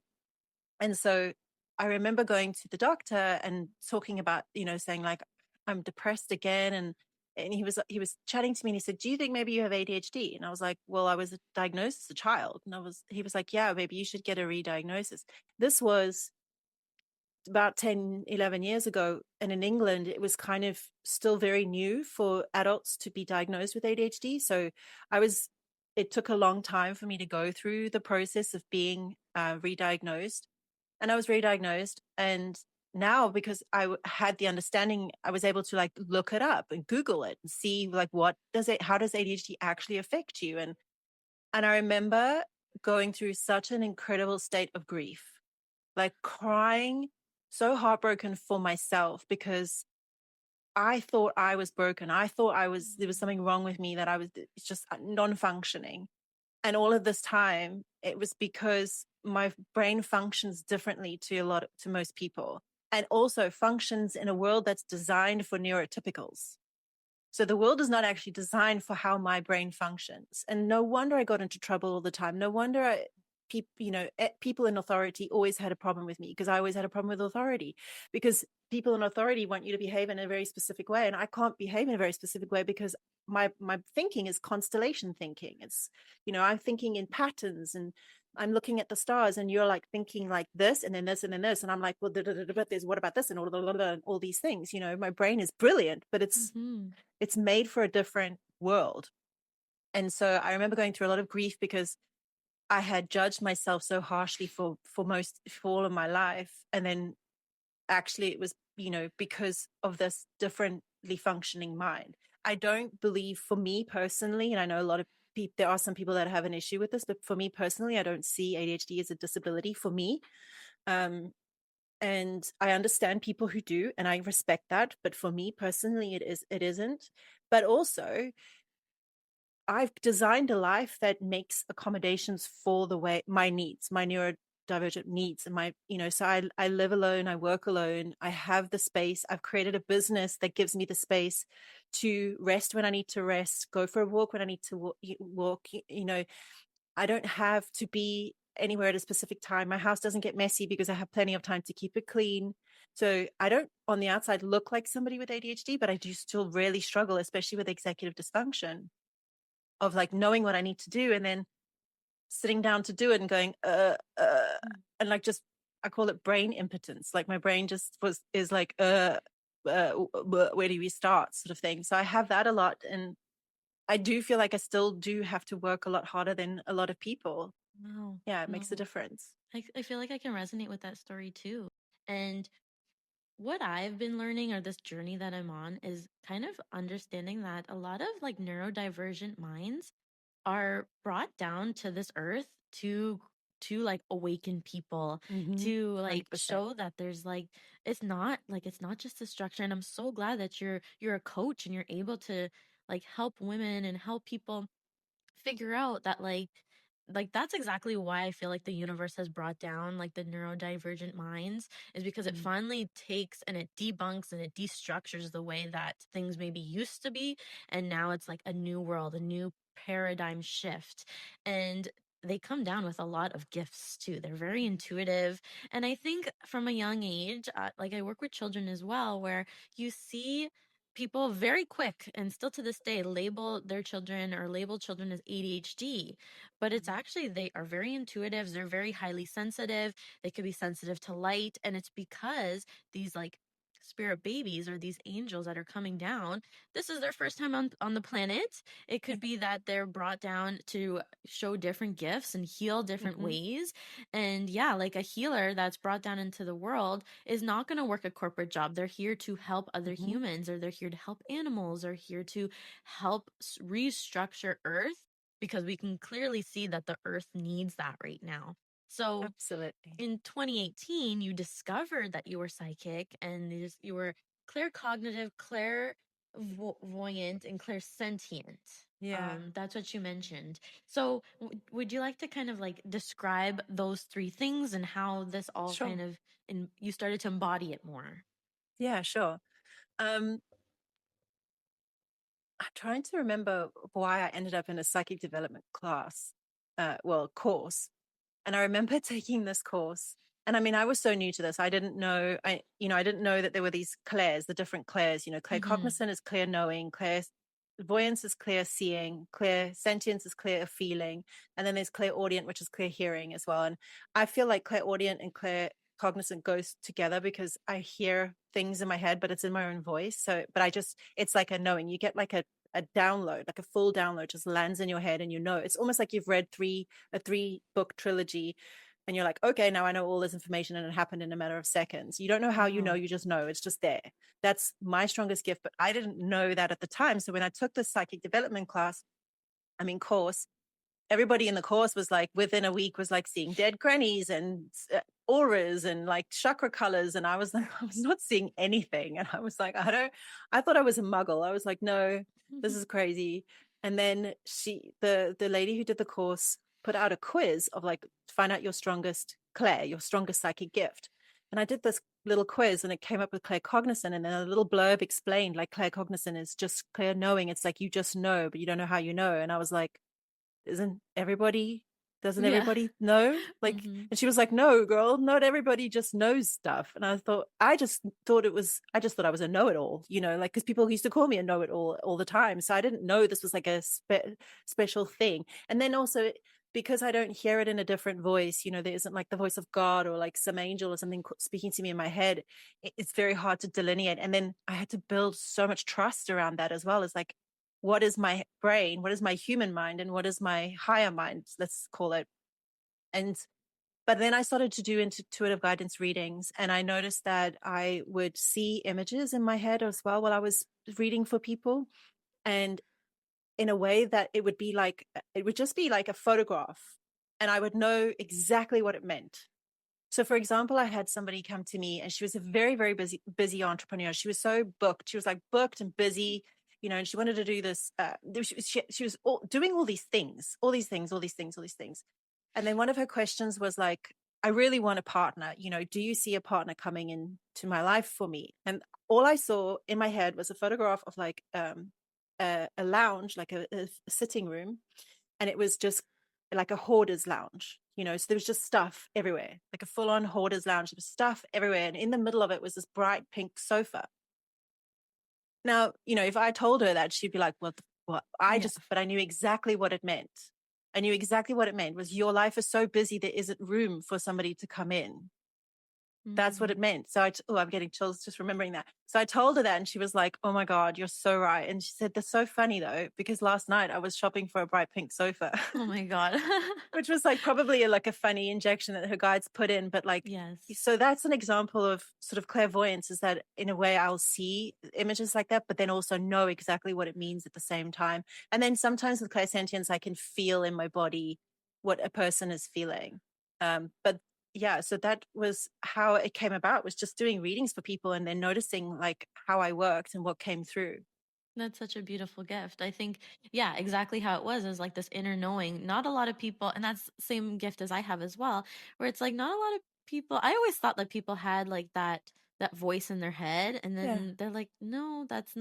And so I remember going to the doctor and talking about, saying like, I'm depressed again. And he was chatting to me and he said, do you think maybe you have ADHD? And I was like, well, I was diagnosed as a child. And he was like, yeah, maybe you should get a re-diagnosis. This was about 10, 11 years ago. And in England, it was kind of still very new for adults to be diagnosed with ADHD. So it took a long time for me to go through the process of being re-diagnosed, and I was re-diagnosed. And now, because had the understanding, I was able to like look it up and Google it and see like how does ADHD actually affect you? And I remember going through such an incredible state of grief, like crying, so heartbroken for myself because I thought I was broken. I thought there was something wrong with me, that it's just non-functioning. And all of this time, it was because my brain functions differently to most people, and also functions in a world that's designed for neurotypicals. So the world is not actually designed for how my brain functions. And no wonder I got into trouble all the time. No wonder people in authority always had a problem with me, because I always had a problem with authority, because people in authority want you to behave in a very specific way. And I can't behave in a very specific way because my thinking is constellation thinking. It's, I'm thinking in patterns, and I'm looking at the stars, and you're like thinking like this and then this and then this. And I'm like, well, but there's what about this and all these things. My brain is brilliant, but Mm-hmm. it's made for a different world. And so I remember going through a lot of grief because I had judged myself so harshly for all of my life. And then actually it was, because of this differently functioning mind. I don't believe, for me personally, and I know a lot of people, there are some people that have an issue with this, but for me personally, I don't see ADHD as a disability for me. Um, and I understand people who do, and I respect that. But for me personally, it isn't. But also, I've designed a life that makes accommodations for the way my needs, my neurodivergent needs. And so I live alone, I work alone, I have the space. I've created a business that gives me the space to rest when I need to rest, go for a walk when I need to walk. I don't have to be anywhere at a specific time. My house doesn't get messy because I have plenty of time to keep it clean. So I don't on the outside look like somebody with ADHD, but I do still really struggle, especially with executive dysfunction, of like knowing what I need to do and then sitting down to do it and going, Mm. and like just, I call it brain impotence. Like my brain just is like, where do we start sort of thing. So I have that a lot. And I do feel like I still do have to work a lot harder than a lot of people. Wow. Yeah, it makes a No. difference. I feel like I can resonate with that story too. And what I've been learning, or this journey that I'm on, is kind of understanding that a lot of like neurodivergent minds are brought down to this earth to like awaken people, Mm-hmm. to like 100%. show that there's like it's not just destruction. And I'm so glad that you're a coach and you're able to like help women and help people figure out that like that's exactly why I feel like the universe has brought down like the neurodivergent minds, is because it Mm-hmm. finally takes and it debunks and it destructures the way that things maybe used to be, and now it's like a new world, a new paradigm shift. And they come down with a lot of gifts too. They're very intuitive. And I think from a young age, like I work with children as well, where you see people very quick and still to this day label their children or label children as ADHD, but it's actually they are very intuitive, they're very highly sensitive, they could be sensitive to light, and it's because these like spirit babies or these angels that are coming down, this is their first time on the planet. It could be that they're brought down to show different gifts and heal different Mm-hmm. ways. And yeah, like a healer that's brought down into the world is not going to work a corporate job. They're here to help other Mm-hmm. humans, or they're here to help animals, or here to help restructure Earth, because we can clearly see that the Earth needs that right now. So Absolutely. in 2018, you discovered that you were psychic, and you were claircognitive, clairvoyant, and clairsentient. Yeah, That's what you mentioned. So, would you like to kind of like describe those three things and how this all sure. kind of you started to embody it more? Yeah, sure. Um, I'm trying to remember why I ended up in a psychic development class, course. And I remember taking this course. And I mean, I was so new to this. I didn't know, I didn't know that there were these clairs, the different clairs, clear Mm-hmm. cognizant is clear knowing, clear voyance is clear seeing, clear sentience is clear feeling. And then there's clear audient, which is clear hearing as well. And I feel like clear audient and clear cognizant goes together because I hear things in my head, but it's in my own voice. So, but it's like a knowing. You get like a download, like a full download just lands in your head and it's almost like you've read a 3-book trilogy and you're like, okay, now I know all this information and it happened in a matter of seconds. You don't know how Wow. you just know it's just there. That's my strongest gift, but I didn't know that at the time. So when I took the psychic development course, everybody in the course was like within a week was like seeing dead grannies and auras and like chakra colors, and I was like, I was not seeing anything, and I was like, I thought I was a muggle. I was like, no, this is crazy. And then the lady who did the course put out a quiz of like find out your strongest your strongest psychic gift, and I did this little quiz and it came up with clear cognizant, and then a little blurb explained like clear cognizant is just clear knowing. It's like you just know but you don't know how you know. And I was like, isn't everybody doesn't Yeah. everybody know? Like, Mm-hmm. and she was like, no, girl, not everybody just knows stuff. And I just thought I was a know-it-all, like, because people used to call me a know-it-all all the time. So I didn't know this was like a special thing. And then also, because I don't hear it in a different voice, there isn't like the voice of God or like some angel or something speaking to me in my head. It's very hard to delineate. And then I had to build so much trust around that as well, as like, what is my brain, what is my human mind, and what is my higher mind, let's call it. And but then I started to do intuitive guidance readings, and I noticed that I would see images in my head as well while I was reading for people, and in a way that it would just be like a photograph, and I would know exactly what it meant. So, for example, I had somebody come to me and she was a very, very busy entrepreneur. She was so booked. She was like booked and busy, and she wanted to do this. She was doing all these things, all these things, all these things, all these things. And then one of her questions was like, I really want a partner. Do you see a partner coming into my life for me? And all I saw in my head was a photograph of like a lounge, like a sitting room, and it was just like a hoarder's lounge. So there was just stuff everywhere, like a full-on hoarder's lounge. There was stuff everywhere, and in the middle of it was this bright pink sofa. Now, if I told her that, she'd be like, "What?" Yeah. But I knew exactly what it meant. I knew exactly what it meant was your life is so busy there isn't room for somebody to come in. That's what it Mm. meant. So I'm getting chills just remembering that. So I told her that and she was like, "Oh my God, you're so right." And she said, "That's so funny though, because last night I was shopping for a bright pink sofa." Oh my God. Which was like probably like a funny injection that her guides put in. But like, Yes. so that's an example of sort of clairvoyance, is that in a way I'll see images like that, but then also know exactly what it means at the same time. And then sometimes with clairsentience, I can feel in my body what a person is feeling. But yeah, so that was how it came about, was just doing readings for people and then noticing like how I worked and what came through. That's such a beautiful gift. I think, yeah, exactly how it was is like this inner knowing. Not a lot of people, and that's the same gift as I have as well, where it's like not a lot of people. I always thought that people had like that voice in their head, and Yeah. then they're like, no, that's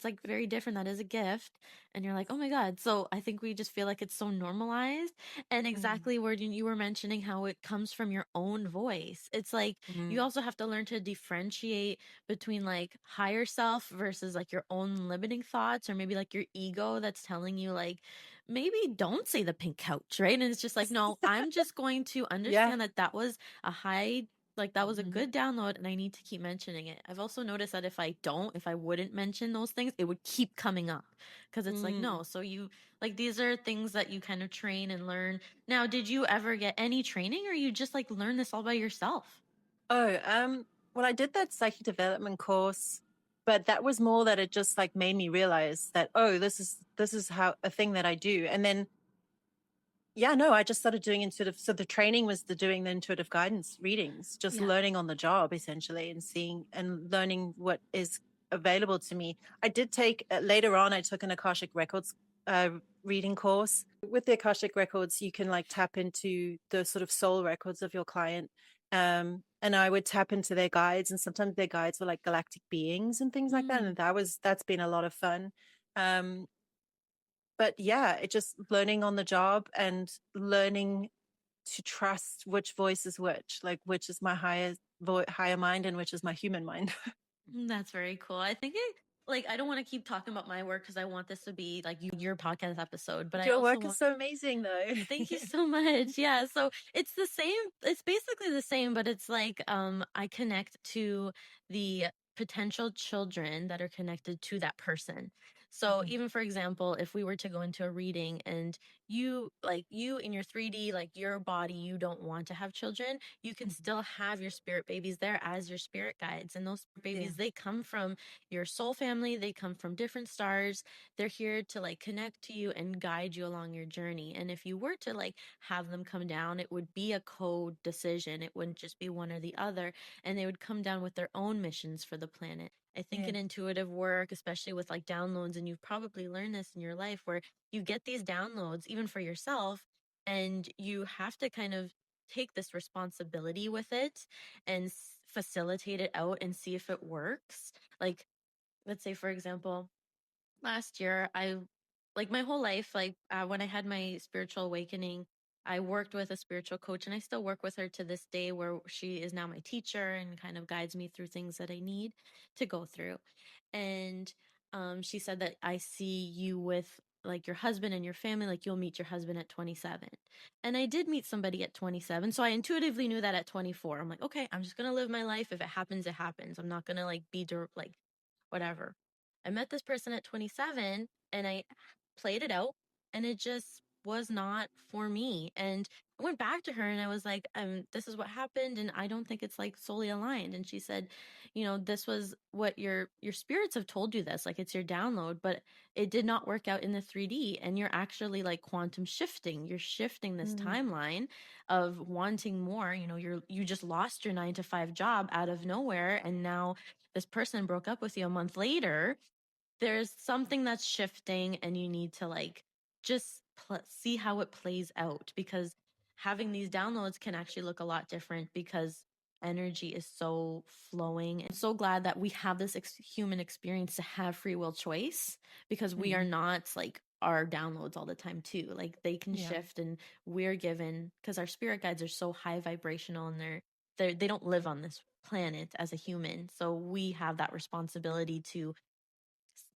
like very different. That is a gift. And you're like, oh my God. So I think we just feel like it's so normalized. And Mm. exactly where you were mentioning how it comes from your own voice. It's like you Mm. also have to learn to differentiate between like higher self versus like your own limiting thoughts, or maybe like your ego that's telling you like maybe don't say the pink couch, right? And it's just like, no, I'm just going to Yeah. understand that that was a high, like that was a Mhm. good download and I need to keep mentioning it. I've also noticed that if I wouldn't mention those things, it would keep coming up because it's like, Mm. no, so you like these are things that you kind of train and learn. Now, did you ever get any training or you just like learn this all by yourself? Oh, well, I did that psychic development course, but that was more that it just like made me realize that, oh, this is how a thing that I do. And then yeah, no, I just started doing intuitive. So the training was doing the intuitive guidance readings, just Yeah. learning on the job essentially, and seeing and learning what is available to me. I did take later on, I took an Akashic Records uh, reading course. With the Akashic Records, you can like tap into the sort of soul records of your client. And I would tap into their guides, and sometimes their guides were like galactic beings and things like that. Mm. And that's been a lot of fun. Um, but yeah, it just learning on the job and learning to trust which voice is which, like which is my higher mind and which is my human mind. That's very cool. I think it like I don't want to keep talking about my work because I want this to be like your podcast episode, but I Your also work is want so amazing though. thank you so much. Yeah, so it's the same, it's basically the same, but it's like I connect to the potential children that are connected to that person. So Mhm. even for example, if we were to go into a reading and you like you in your 3D, like your body, you don't want to have children, you can Mhm. still have your spirit babies there as your spirit guides. And those Yeah. babies, they come from your soul family, they come from different stars. They're here to like connect to you and guide you along your journey. And if you were to like have them come down, it would be a co-decision. It wouldn't just be one or the other. And they would come down with their own missions for the planet. I think Yeah. in intuitive work, especially with like downloads, and you've probably learned this in your life where you get these downloads even for yourself, and you have to kind of take this responsibility with it and facilitate it out and see if it works. Like, let's say, for example, last year I like my whole life like when I had my spiritual awakening, I worked with a spiritual coach and I still work with her to this day, where she is now my teacher and kind of guides me through things that I need to go through. And she said that I see you with like your husband and your family, like you'll meet your husband at 27. And I did meet somebody at 27, so I intuitively knew that at 24 I'm like, okay, I'm just gonna live my life. If it happens, it happens. I'm not gonna like like whatever. I met this person at 27 and I played it out, and it just was not for me. And I went back to her and I was like, this is what happened and I don't think it's like solely aligned. And she said, this was what your spirits have told you, this, like it's your download, but it did not work out in the 3D, and you're actually like quantum shifting. You're shifting this Mm. timeline of wanting more. You just lost your 9 to 5 job out of nowhere, and now this person broke up with you a month later. There's something that's shifting and you need to like just see how it plays out, because having these downloads can actually look a lot different because energy is so flowing. And so glad that we have this human experience to have free will choice, because we are Mhm. not like our downloads all the time too. Like they can Yeah. shift, and we're given, because our spirit guides are so high vibrational, and they don't live on this planet as a human. So we have that responsibility to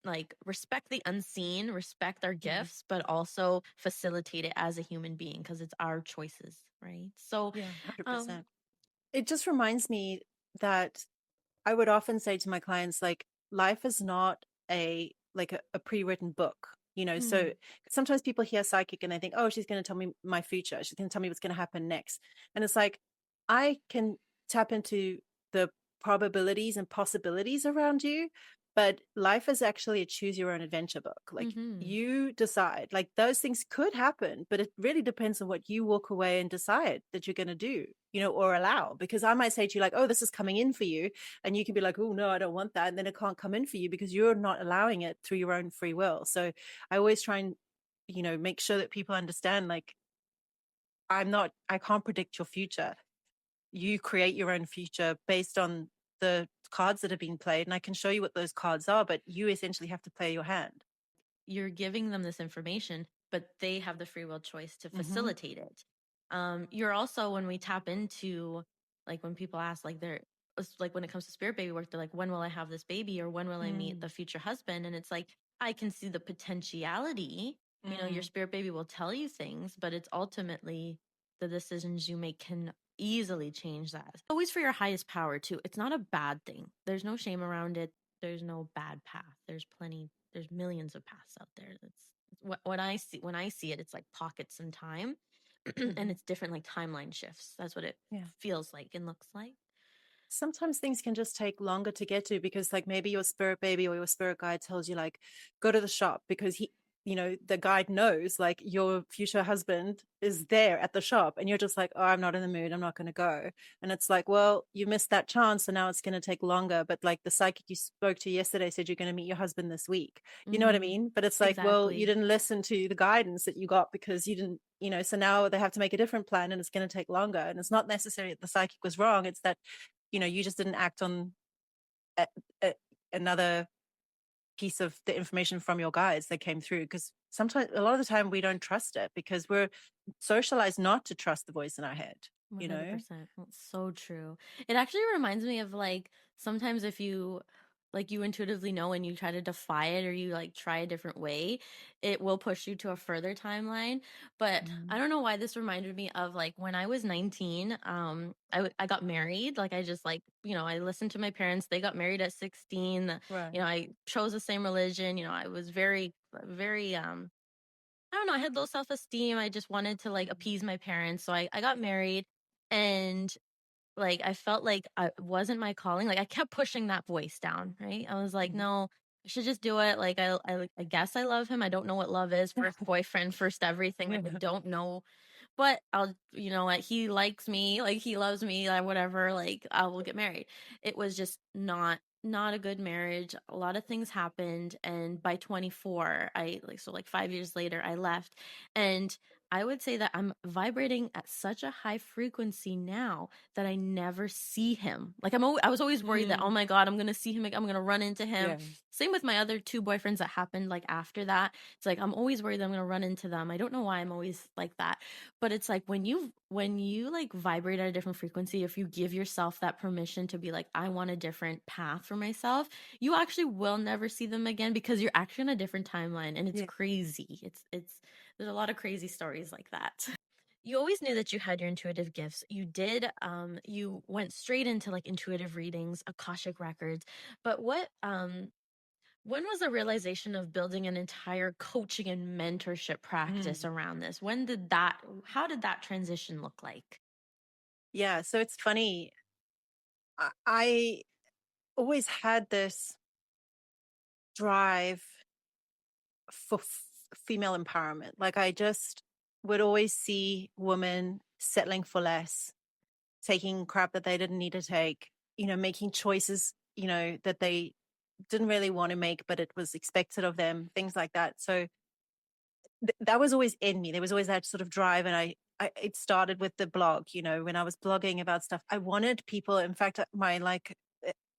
like respect the unseen, respect our Mhm. gifts, but also facilitate it as a human being because it's our choices, right? So, Yeah, um, 100%. It just reminds me that I would often say to my clients, like, life is not a pre-written book, so mm, sometimes people hear psychic and they think, oh, she's going to tell me my future. She's going to tell me what's going to happen next. And it's like, I can tap into the probabilities and possibilities around you, but life is actually a choose your own adventure book. Like, mm-hmm. you decide, like, those things could happen, but it really depends on what you walk away and decide that you're going to do, or allow. Because I might say to you, like, oh, this is coming in for you. And you can be like, oh, no, I don't want that. And then it can't come in for you because you're not allowing it through your own free will. So I always try and, make sure that people understand, like, I can't predict your future. You create your own future based on the cards that have been played. And I can show you what those cards are, but you essentially have to play your hand. You're giving them this information, but they have the free will choice to Mm-hmm. facilitate it. You're also, when we tap into, like when people ask, like they're like when it comes to spirit baby work, they're like, when will I have this baby, or when will I meet Mm. the future husband? And it's like, I can see the potentiality. Your Mm. spirit baby will tell you things, but it's ultimately the decisions you make can easily change that. Always for your highest power too. It's not a bad thing. There's no shame around it. There's no bad path. There's millions of paths out there. That's what I see. When I see it, it's like pockets in time, and Mm-hmm. it's different, like timeline shifts. That's what it Yeah. feels like and looks like. Sometimes things can just take longer to get to because, like, maybe your spirit baby or your spirit guide tells you, like, go to the shop because the guide knows, like, your future husband is there at the shop and you're just like, oh, I'm not in the mood, I'm not going to go. And it's like, well, you missed that chance, so now it's going to take longer. But like the psychic you spoke to yesterday said you're going to meet your husband this week. You know what I Mm-hmm. mean? But it's like, well, you Exactly. didn't listen to the guidance that you got because you didn't, so now they have to make a different plan and it's going to take longer. And it's not necessarily that the psychic was wrong, it's that you just didn't act on a, a, another piece of the information from your guides that came through. Because sometimes, a lot of the time, we don't trust it because we're socialized not to trust the voice in our head, you know? 100%. That's so true. It actually reminds me of like sometimes if you like you intuitively know and you try to defy it, or you like try a different way, it will push you to a further timeline. But I Mhm. don't know why this reminded me of like when I was 19, I got married. Like I just like, I listened to my parents. They got married at 16. Right. I chose the same religion. I was very very I don't know, I had low self-esteem. I just wanted to like Mhm. appease my parents. So I got married, and like I felt like it wasn't my calling. Like I kept pushing that voice down, right? I was like, Mhm. no, I should just do it. Like I guess I love him. I don't know what love is. First boyfriend, first everything. Like I Yeah. don't know, but I'll, what, he likes me, like he loves me, like whatever, like I will get married. It was just not a good marriage. A lot of things happened, and by 24, like 5 years later I left. And I would say that I'm vibrating at such a high frequency now that I never see him. Like I was always worried that, oh Mm. my god, I'm going to see him, I'm going to run into him. Yeah. Same with my other two boyfriends that happened like after that. It's like I'm always worried that I'm going to run into them. I don't know why I'm always like that. But it's like when you like vibrate at a different frequency, if you give yourself that permission to be like, I want a different path for myself, you actually will never see them again because you're actually on a different timeline, and it's Yeah. crazy. It's there's a lot of crazy stories like that. You always knew that you had your intuitive gifts. You went straight into like intuitive readings, Akashic records. But when was the realization of building an entire coaching and mentorship practice Mm. around this? How did that transition look like? Yeah. So it's funny. I always had this drive for female empowerment. Like, I just would always see women settling for less, taking crap that they didn't need to take, making choices, that they didn't really want to make, but it was expected of them, things like that. So that was always in me. There was always that sort of drive. And it started with the blog, when I was blogging about stuff. I wanted people, in fact, my uh,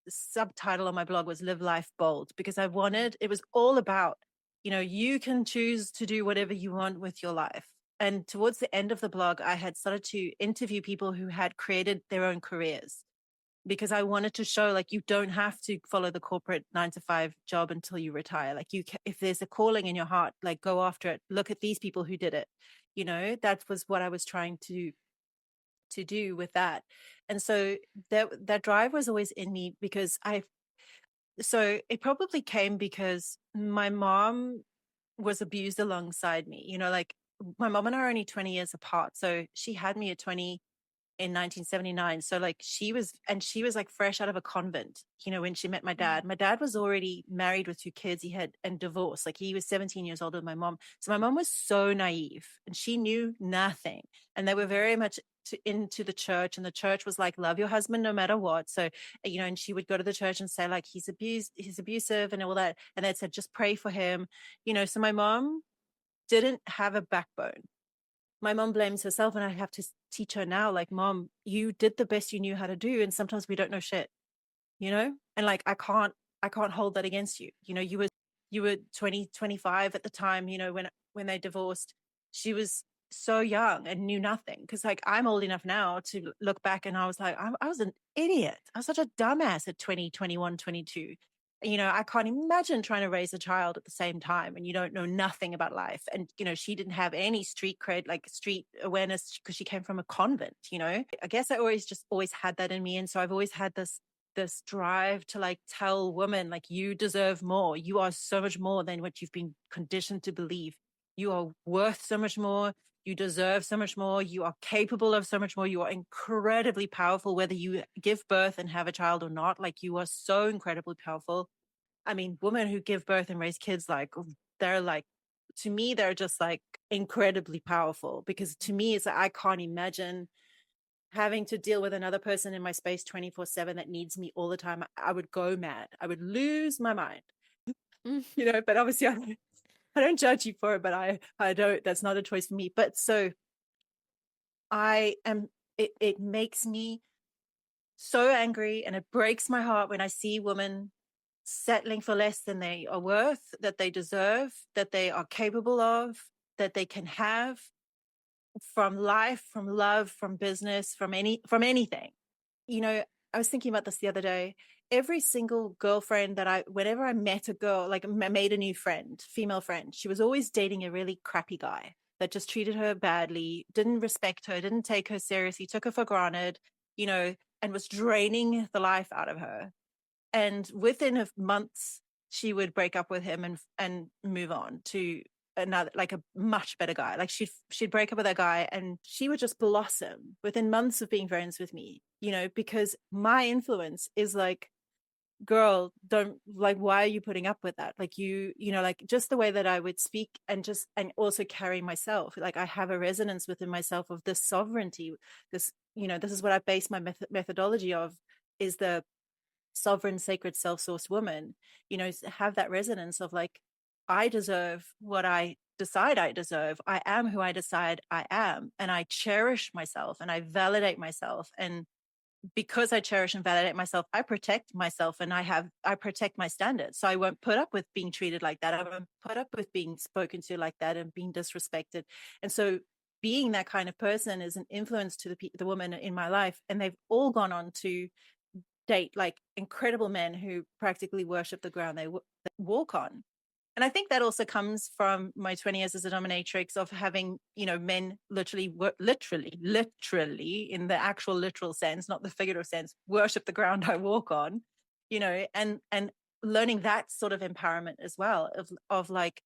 subtitle on my blog was Live Life Bold, because it was all about, you can choose to do whatever you want with your life. And towards the end of the blog, I had started to interview people who had created their own careers, because I wanted to show, like, you don't have to follow the corporate 9 to 5 job until you retire. Like, if there's a calling in your heart, like, go after it. Look at these people who did it. That was what I was trying to do with that. And so that drive was always in me, because so it probably came because my mom was abused alongside me. Like, my mom and I are only 20 years apart. So she had me at 20 in 1979. So, like, she was like fresh out of a convent, when she met my dad. Mm. My dad was already married with 2 kids. He had and divorced. Like, he was 17 years older than my mom. So my mom was so naive, and she knew nothing. And they were very much into the church, and the church was like, love your husband no matter what. So, and she would go to the church and say, like, he's abusive and all that. And they said, just pray for him. So my mom didn't have a backbone. My mom blames herself, and I have to teach her now, like, mom, you did the best you knew how to do, and sometimes we don't know shit, and, like, I can't hold that against you. You were 20, 25 at the time, when they divorced. She was so young and knew nothing, because, like, I'm old enough now to look back, and I was like, I was an idiot. I was such a dumbass at 20, 21, 22. I can't imagine trying to raise a child at the same time, and you don't know nothing about life. And, she didn't have any street cred, like street awareness, because she came from a convent. I guess I always had that in me. And so I've always had this drive to, like, tell women, like, you deserve more. You are so much more than what you've been conditioned to believe. You are worth so much more. You deserve so much more. You are capable of so much more. You are incredibly powerful, whether you give birth and have a child or not. Like, you are so incredibly powerful. I mean, women who give birth and raise kids, like, they're like, to me, they're just like incredibly powerful, because to me, it's like, I can't imagine having to deal with another person in my space 24/7 that needs me all the time. I would go mad. I would lose my mind, but obviously I don't judge you for it, but I don't, that's not a choice for me. But so I am, it makes me so angry, and it breaks my heart when I see women settling for less than they are worth, that they deserve, that they are capable of, that they can have, from life, from love, from business, from anything. you know, I was thinking about this the other day. Every single girlfriend whenever I met a girl, like, made a new friend, female friend, she was always dating a really crappy guy that just treated her badly, didn't respect her, didn't take her seriously, took her for granted, and was draining the life out of her. And within months, she would break up with him and move on to another, like, a much better guy. Like, she'd break up with that guy, and she would just blossom within months of being friends with me, because my influence is like, girl, don't, like, why are you putting up with that? Like, like, just the way that I would speak, and also carry myself, like, I have a resonance within myself of this sovereignty. This is what I base my methodology of, is the sovereign, sacred, self-sourced woman. Have that resonance of, like, I deserve what I decide I deserve. I am who I decide I am, and I cherish myself, and I validate myself. And because I cherish and validate myself, I protect myself, and I protect my standards. So I won't put up with being treated like that. I won't put up with being spoken to like that and being disrespected. And so being that kind of person is an influence to the women in my life. And they've all gone on to date, like, incredible men who practically worship the ground they walk on. And I think that also comes from my 20 years as a dominatrix, of having, men literally in the actual literal sense, not the figurative sense, worship the ground I walk on, and learning that sort of empowerment as well, of like,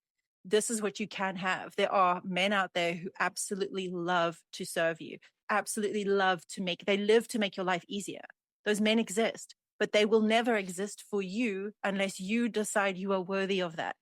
this is what you can have. There are men out there who absolutely love to serve you, absolutely they live to make your life easier. Those men exist, but they will never exist for you unless you decide you are worthy of that.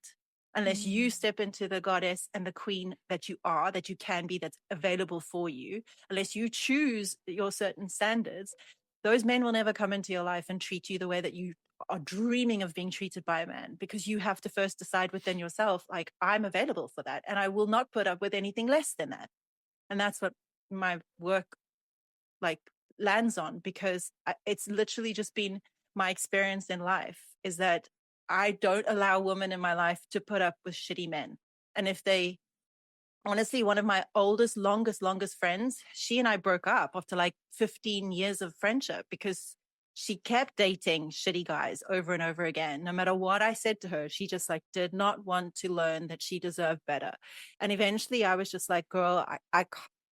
Unless you Mm. step into the goddess and the queen that you are, that you can be, that's available for you, unless you choose your certain standards, those men will never come into your life and treat you the way that you are dreaming of being treated by a man, because you have to first decide within yourself, like, I'm available for that, and I will not put up with anything less than that. And that's what my work like lands on, because it's literally just been my experience in life is that I don't allow women in my life to put up with shitty men. And if they honestly, one of my oldest, longest friends, she and I broke up after like 15 years of friendship because she kept dating shitty guys over and over again. No matter what I said to her, she just like did not want to learn that she deserved better. And eventually I was just like, girl,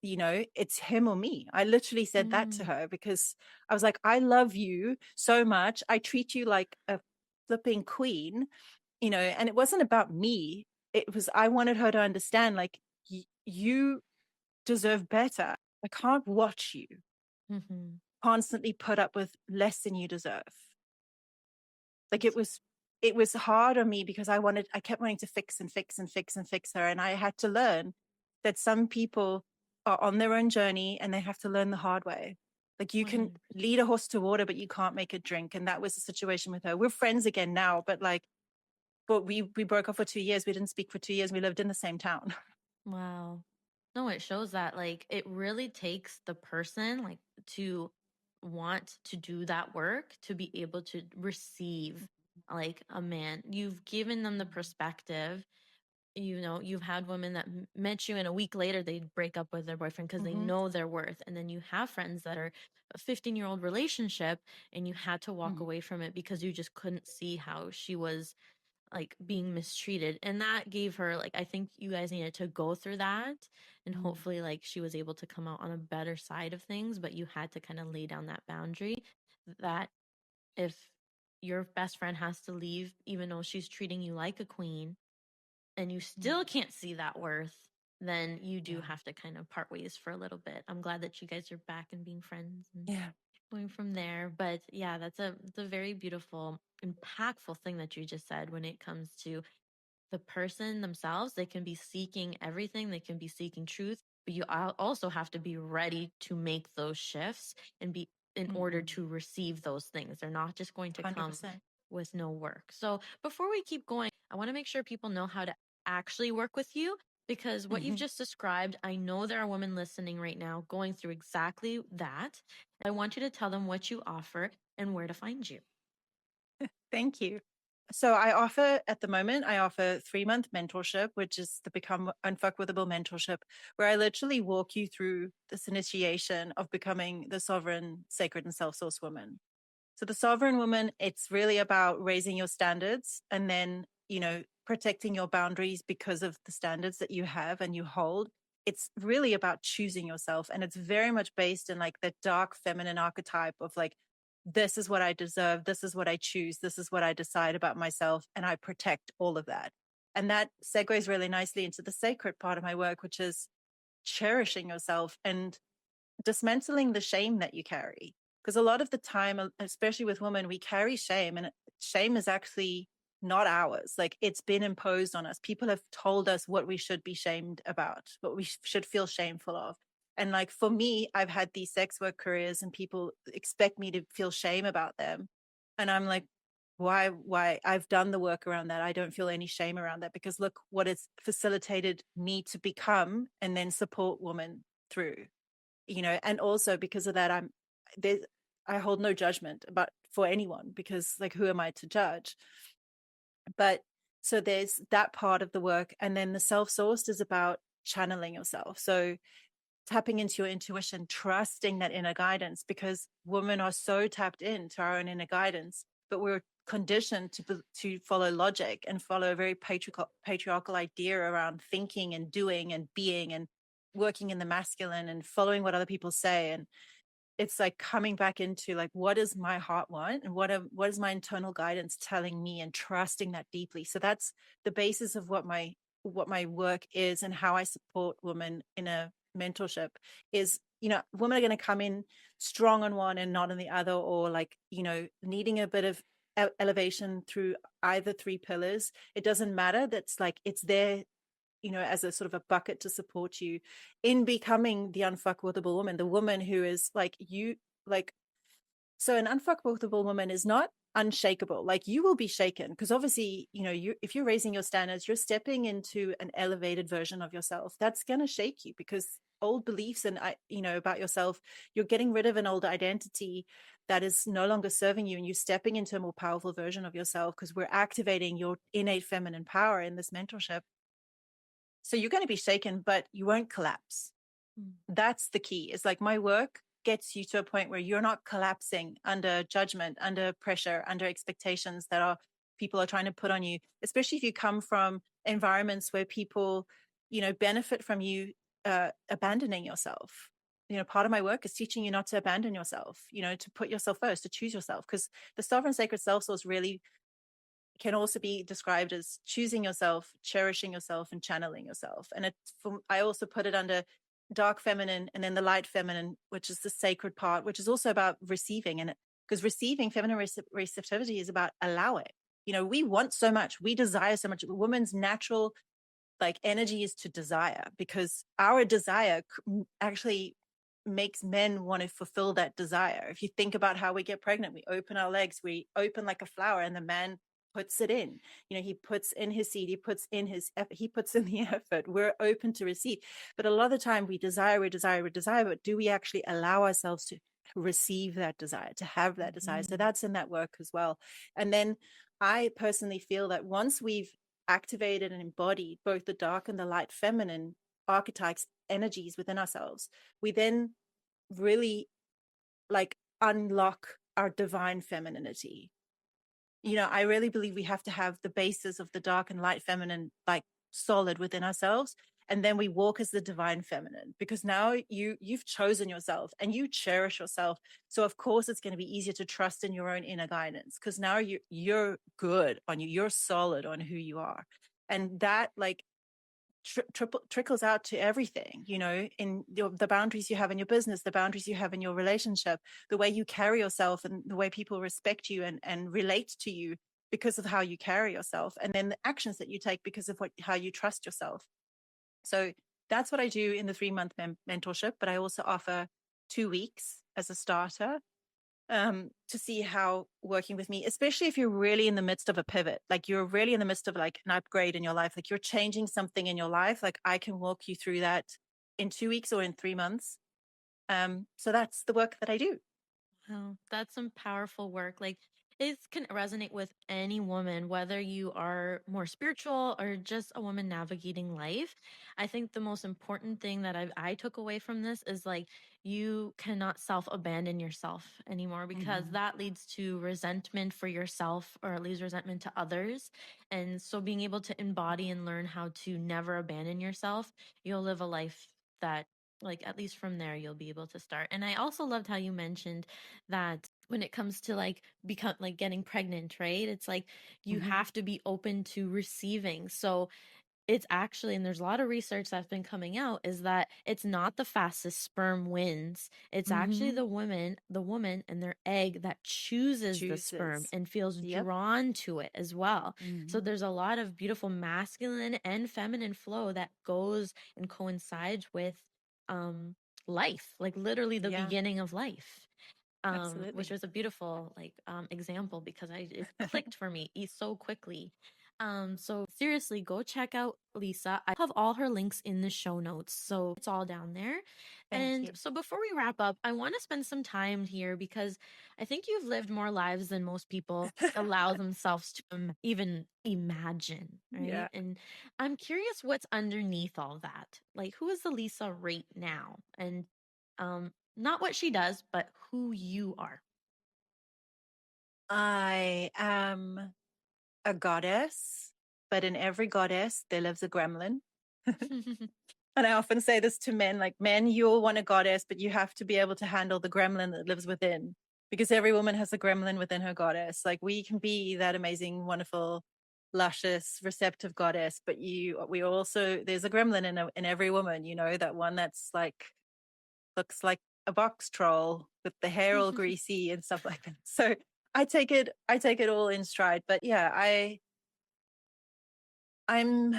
it's him or me. I literally said that to Mm, her because I was like, I love you so much. I treat you like a flipping queen, and it wasn't about me. It was, I wanted her to understand, like, you deserve better. I can't watch you mhm. constantly put up with less than you deserve. Like It's it was hard on me because I kept wanting to fix and fix and fix and fix her. And I had to learn that some people are on their own journey and they have to learn the hard way. Like you can 100. lead a horse to water, but you can't make it drink. And that was the situation with her. We're friends again now, but we broke up for 2 years. We didn't speak for 2 years. We lived in the same town. Wow. No, it shows that like it really takes the person like to want to do that work to be able to receive like a man. You've given them the perspective. You know, you've had women that met you and a week later they'd break up with their boyfriend because they Mm-hmm. know their worth. And then you have friends that are a 15-year-old relationship and you had to walk Mm-hmm. away from it because you just couldn't see how she was like being mistreated, and that gave her like, I think you guys needed to go through that, and hopefully like she was able to come out on a better side of things, but you had to kind of lay down that boundary that if your best friend has to leave even though she's treating you like a queen and you Mm-hmm. still can't see that worth, then you do Yeah. have to kind of part ways for a little bit. I'm glad that you guys are back and being friends and Yeah. going from there. But yeah, that's a very beautiful, impactful thing that you just said when it comes to the person themselves. They can be seeking everything, they can be seeking truth, but you also have to be ready to make those shifts and be in order Mm-hmm. to receive those things. They're not just going to come 100%. with no work. So before we keep going, I want to make sure people know how to actually work with you, because what you've Mm-hmm. just described, I know there are women listening right now going through exactly that. I want you to tell them what you offer and where to find you. Thank you. So at the moment, I offer 3-month mentorship, which is the Become Unfuckwithable mentorship, where I literally walk you through this initiation of becoming the sovereign, sacred, and self-sourced woman. So the sovereign woman, it's really about raising your standards and then, protecting your boundaries because of the standards that you have and you hold. It's really about choosing yourself. And it's very much based in like the dark feminine archetype of like, this is what I deserve. This is what I choose. This is what I decide about myself. And I protect all of that. And that segues really nicely into the sacred part of my work, which is cherishing yourself and dismantling the shame that you carry. Because a lot of the time, especially with women, we carry shame, and shame is actually not ours. Like it's been imposed on us. People have told us what we should be shamed about, what we should feel shameful of. And like for me, I've had these sex work careers and people expect me to feel shame about them. And I'm like, why? I've done the work around that. I don't feel any shame around that because look what it's facilitated me to become and then support women through. And also because of that, there I hold no judgment about for anyone, because like who am I to judge? But so there's that part of the work, and then the self-sourced is about channeling yourself. So tapping into your intuition, trusting that inner guidance, because women are so tapped into our own inner guidance, but we're conditioned to follow logic and follow a very patriarchal idea around thinking and doing and being and working in the masculine and following what other people say. And it's like coming back into like, what does my heart want, and what is my internal guidance telling me, and trusting that deeply. So that's the basis of what my work is, and how I support women in a mentorship is, women are going to come in strong on one and not on the other, or like, needing a bit of elevation through either three pillars. It doesn't matter. That's like, it's there, as a sort of a bucket to support you in becoming the unfuckwithable woman, the woman who is like you, like, so an unfuckwithable woman is not unshakable. Like you will be shaken because obviously, if you're raising your standards, you're stepping into an elevated version of yourself. That's going to shake you because old beliefs and about yourself. You're getting rid of an old identity that is no longer serving you, and you're stepping into a more powerful version of yourself, because we're activating your innate feminine power in this mentorship. So you're going to be shaken, but you won't collapse. Mm. That's the key. It's like my work gets you to a point where you're not collapsing under judgment, under pressure, under expectations that are people are trying to put on you, especially if you come from environments where people, benefit from you abandoning yourself. Part of my work is teaching you not to abandon yourself, to put yourself first, to choose yourself, because the sovereign sacred self source really can also be described as choosing yourself, cherishing yourself, and channeling yourself. And I also put it under dark feminine and then the light feminine, which is the sacred part, which is also about receiving. And because receiving feminine receptivity is about allowing. We want so much, we desire so much. A woman's natural energy is to desire, because our desire actually makes men want to fulfill that desire. If you think about how we get pregnant, we open our legs, we open like a flower, and the man puts it in. He puts in his seed, he puts in the effort. We're open to receive. But a lot of the time we desire, but do we actually allow ourselves to receive that desire, to have that desire? So that's in that work as well. And then I personally feel that once we've activated and embodied both the dark and the light feminine archetypes, energies within ourselves, we then really unlock our divine femininity. I really believe we have to have the basis of the dark and light feminine solid within ourselves, and then we walk as the divine feminine, because now you've chosen yourself and you cherish yourself. So of course it's going to be easier to trust in your own inner guidance, because now you're good on you're solid on who you are. And that trickles out to everything, in the boundaries you have in your business, the boundaries you have in your relationship, the way you carry yourself, and the way people respect you and relate to you because of how you carry yourself, and then the actions that you take because of how you trust yourself. So that's what I do in the 3-month mentorship. But I also offer 2 weeks as a starter, to see how working with me, especially if you're really in the midst of a pivot, you're really in the midst of an upgrade in your life, you're changing something in your life, I can walk you through that in 2 weeks or in 3 months. So that's the work that I do. Wow, that's some powerful work. It can resonate with any woman, whether you are more spiritual or just a woman navigating life. I think the most important thing that I took away from this is you cannot self abandon yourself anymore, because Mhm. that leads to resentment for yourself, or it leaves resentment to others. And so being able to embody and learn how to never abandon yourself, you'll live a life that, at least from there, you'll be able to start. And I also loved how you mentioned that when it comes to become getting pregnant, right? It's you Mhm. have to be open to receiving. So it's actually, and there's a lot of research that's been coming out, is that it's not the fastest sperm wins. It's actually Mhm. the woman and their egg that chooses the sperm Chooses. and feels Yep. drawn to it as well. So Mhm. there's a lot of beautiful masculine and feminine flow that goes and coincides with um life, literally the Yeah, beginning of life. Which absolutely. was a beautiful example, because it clicked for me so quickly. So seriously, go check out Lisa. I have all her links in the show notes, so it's all down there. Thank And you. so before we wrap up, I want to spend some time here, because I think you've lived more lives than most people allow themselves to even imagine, right? Yeah. And I'm curious what's underneath all that. Who is the Lisa right now? And not what she does, but who you are. I am a goddess, but in every goddess there lives a gremlin. And I often say this to men, men, you all want a goddess, but you have to be able to handle the gremlin that lives within, because every woman has a gremlin within her goddess. We can be that amazing, wonderful, luscious, receptive goddess, but we also, there's a gremlin in every woman, that one that's looks like a box troll with the hair all greasy and stuff like that. So I take it all in stride. But yeah, I'm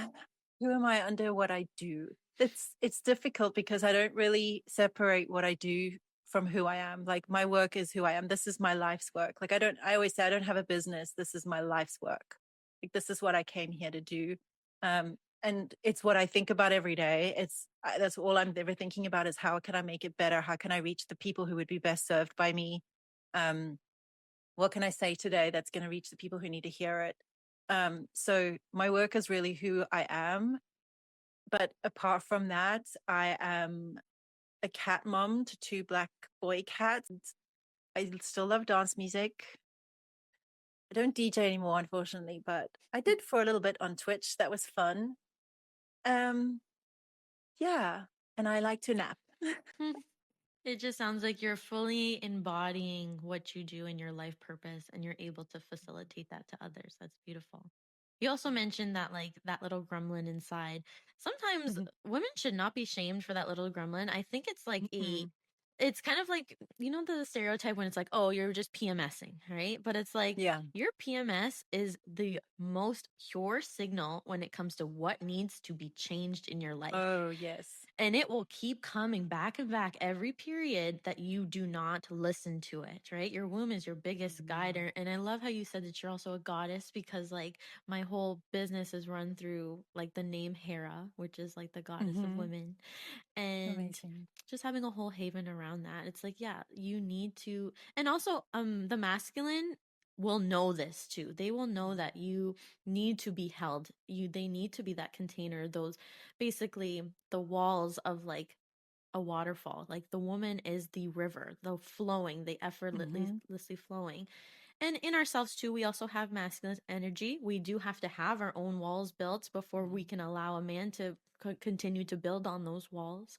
who am I under what I do? It's difficult because I don't really separate what I do from who I am. My work is who I am. This is my life's work. I always say I don't have a business. This is my life's work. This is what I came here to do. And and it's what I think about every day. That's all I'm ever thinking about is how can I make it better? How can I reach the people who would be best served by me? Um, what can I say today that's going to reach the people who need to hear it? So my work is really who I am. But apart from that, I am a cat mom to two black boy cats. I still love dance music. I don't DJ anymore, unfortunately, but I did for a little bit on Twitch. That was fun. Um, yeah, and I like to nap. It just sounds like you're fully embodying what you do in your life purpose and you're able to facilitate that to others. That's beautiful. You also mentioned that, like, that little gremlin inside. Sometimes Mhm, women should not be shamed for that little gremlin. I think it's like mhm. it's kind of like, the stereotype when it's like, oh, you're just PMSing, right? But it's like Yeah. your PMS is the most pure signal when it comes to what needs to be changed in your life. Oh, yes. And it will keep coming back and back every period that you do not listen to it, right? Your womb is your biggest Mhm, guider. And I love how you said that you're also a goddess, because like my whole business is run through like the name Hera, which is like the goddess of mhm. women. And Amazing. just having a whole haven around that. It's like, yeah, you need to. And also the masculine will know this too. They will know that you need to be held. They need to be that container, those basically the walls of like a waterfall. Like the woman is the river, the flowing, the Mhm, effortlessly flowing. And in ourselves too, we also have masculine energy. We do have to have our own walls built before we can allow a man to continue to build on those walls.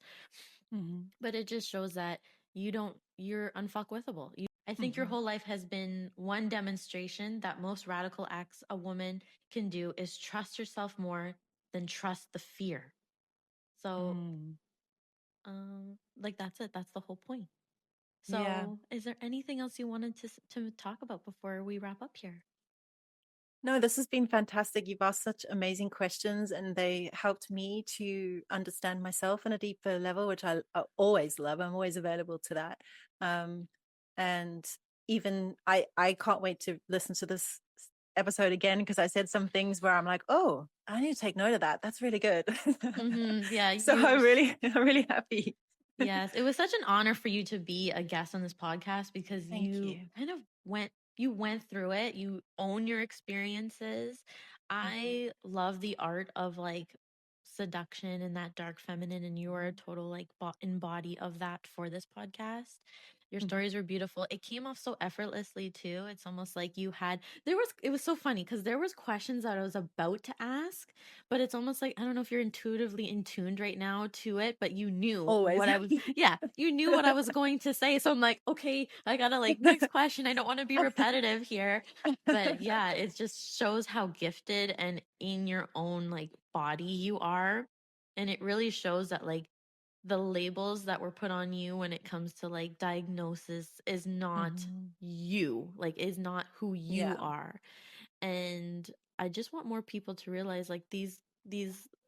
mhm, But it just shows that you're unfuckwithable. I think your mhm, whole life has been one demonstration that most radical acts a woman can do is trust herself more than trust the fear. So, mm. like that's it. That's the whole point. Yeah. So, is there anything else you wanted to talk about before we wrap up here? No, this has been fantastic. You've asked such amazing questions, and they helped me to understand myself on a deeper level, which I always love. I'm always available to that. Um, and even I can't wait to listen to this episode again because I said some things where I'm like, oh, I need to take note of that. That's really good. Yeah, So I'm really happy. yes, it was such an honor for you to be a guest on this podcast because Thank you you. kind of went through it. You own your experiences. Mhm, I love the art of like seduction and that dark feminine, and you are a mhm, total like embody of that for this podcast. Your mhm, stories were beautiful. It came off so effortlessly too. It's almost like you had it was so funny because there was questions that I was about to ask, but it's almost like I don't know if you're intuitively in tuned right now to it, but you knew always. what I was yeah, you knew what I was going to say. So I'm like, okay, I gotta like next question. I don't want to be repetitive here. But yeah, it just shows how gifted and in your own like body you are. And it really shows that like the labels that were put on you when it comes to like diagnosis is not Mhm. you, like is not who you Yeah. are. And I just want more people to realize like these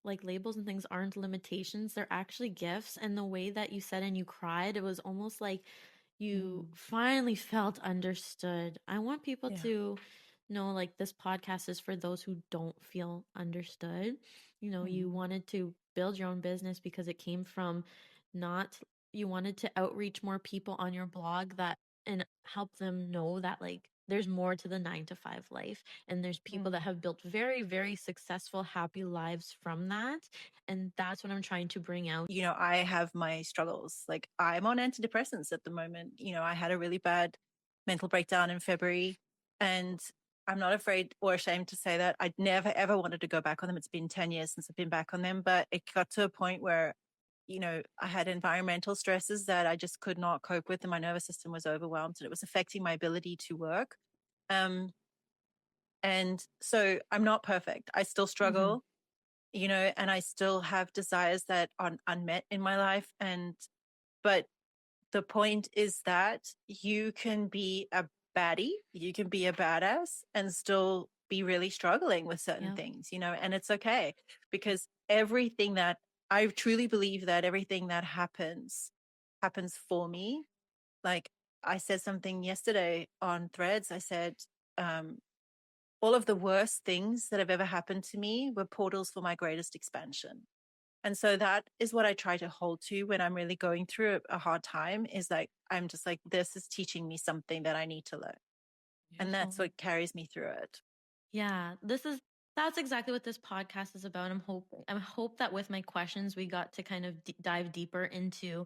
like labels and things aren't limitations, they're actually gifts. And the way that you said and you cried, it was almost like you Mm. finally felt understood. I want people Yeah. to know like this podcast is for those who don't feel understood. You Mhm. wanted to build your own business because it came from not you wanted to outreach more people on your blog that and help them know that like there's more to the 9 to 5 life, and there's people that Mm. have built very very successful happy lives from that, and that's what I'm trying to bring out. I have my struggles. Like I'm on antidepressants at the moment. I had a really bad mental breakdown in February, and I'm not afraid or ashamed to say that I'd never ever wanted to go back on them. It's been 10 years since I've been back on them, but it got to a point where I had environmental stresses that I just could not cope with, and my nervous system was overwhelmed, and it was affecting my ability to work. Um, and so I'm not perfect. I still Hmm. struggle, and I still have desires that are unmet in my life. But the point is that you can be a baddie, you can be a badass and still be really struggling with certain Yep. things, and it's okay because everything that I truly believe that everything that happens for me. Like I said something yesterday on Threads. I said, all of the worst things that have ever happened to me were portals for my greatest expansion. And so that is what I try to hold to when I'm really going through a hard time, is like, I'm just like, this is teaching me something that I need to learn. And that's Beautiful. what carries me through it. Yeah, that's exactly what this podcast is about. I hope that with my questions we got to kind of dive deeper into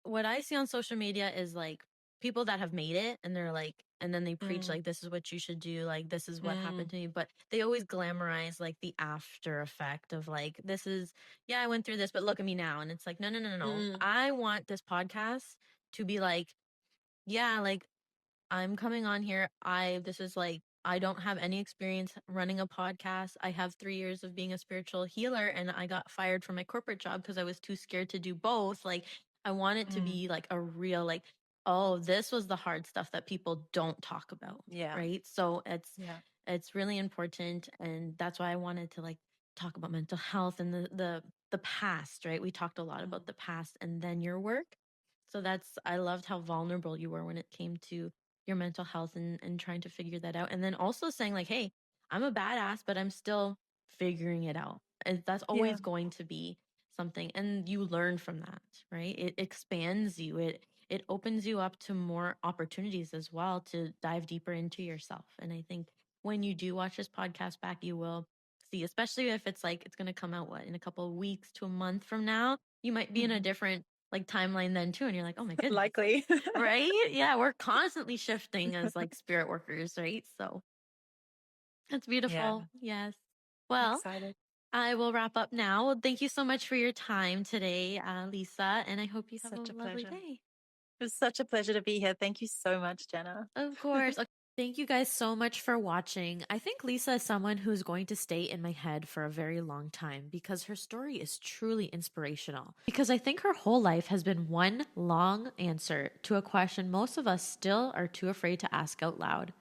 what I see on social media is like people that have made it and they're like, and then they preach Mm, like, this is what you should do. Like, this is what happened mm, to me. But they always glamorize like the after effect of like, this is, yeah, I went through this, but look at me now. And it's like, no, no, no, no, no. mm, I want this podcast to be like, yeah, like I'm coming on here. This is like, I don't have any experience running a podcast. I have 3 years of being a spiritual healer and I got fired from my corporate job because I was too scared to do both. Like, I want it to mm. be like a real, like, oh, this was the hard stuff that people don't talk about. Yeah. Right. So Yeah. it's really important. And that's why I wanted to like talk about mental health and the past, right? We talked a lot Mm, about the past and then your work. So I loved how vulnerable you were when it came to your mental health and trying to figure that out. And then also saying, like, hey, I'm a badass, but I'm still figuring it out. And that's yeah. always going to be something. And you learn from that, right? It expands you. It opens you up to more opportunities as well to dive deeper into yourself. And I think when you do watch this podcast back, you will see, especially if it's like it's gonna come out in a couple of weeks to a month from now, you might be in a Mhm. different like timeline then too. And you're like, oh my goodness, Likely. right? Yeah, we're constantly shifting as like spirit workers, right? So that's Yeah. beautiful. Yes. Well, Excited. I will wrap up now. Well, thank you so much for your time today, Lisa, and I hope you have a Such a lovely pleasure. day. It was such a pleasure to be here. Thank you so much, Jenna. Of course. Okay. Thank you guys so much for watching. I think Lisa is someone who's going to stay in my head for a very long time because her story is truly inspirational. Because I think her whole life has been one long answer to a question most of us still are too afraid to ask out loud.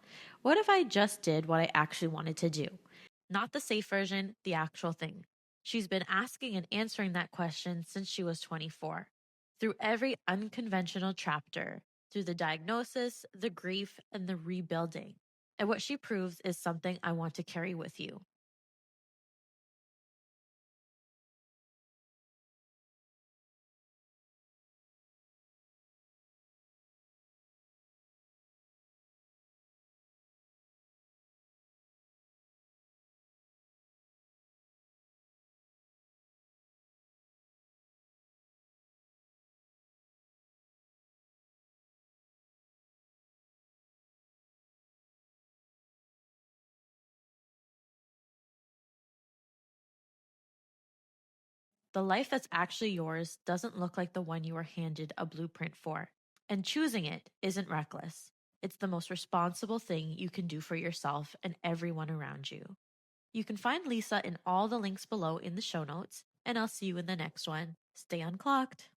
What if I just did what I actually wanted to do? Not the safe version, the actual thing. She's been asking and answering that question since she was 24. Through every unconventional chapter, through the diagnosis, the grief, and the rebuilding. And what she proves is something I want to carry with you. The life that's actually yours doesn't look like the one you were handed a blueprint for. And choosing it isn't reckless. It's the most responsible thing you can do for yourself and everyone around you. You can find Lisa in all the links below in the show notes, and I'll see you in the next one. Stay unclocked.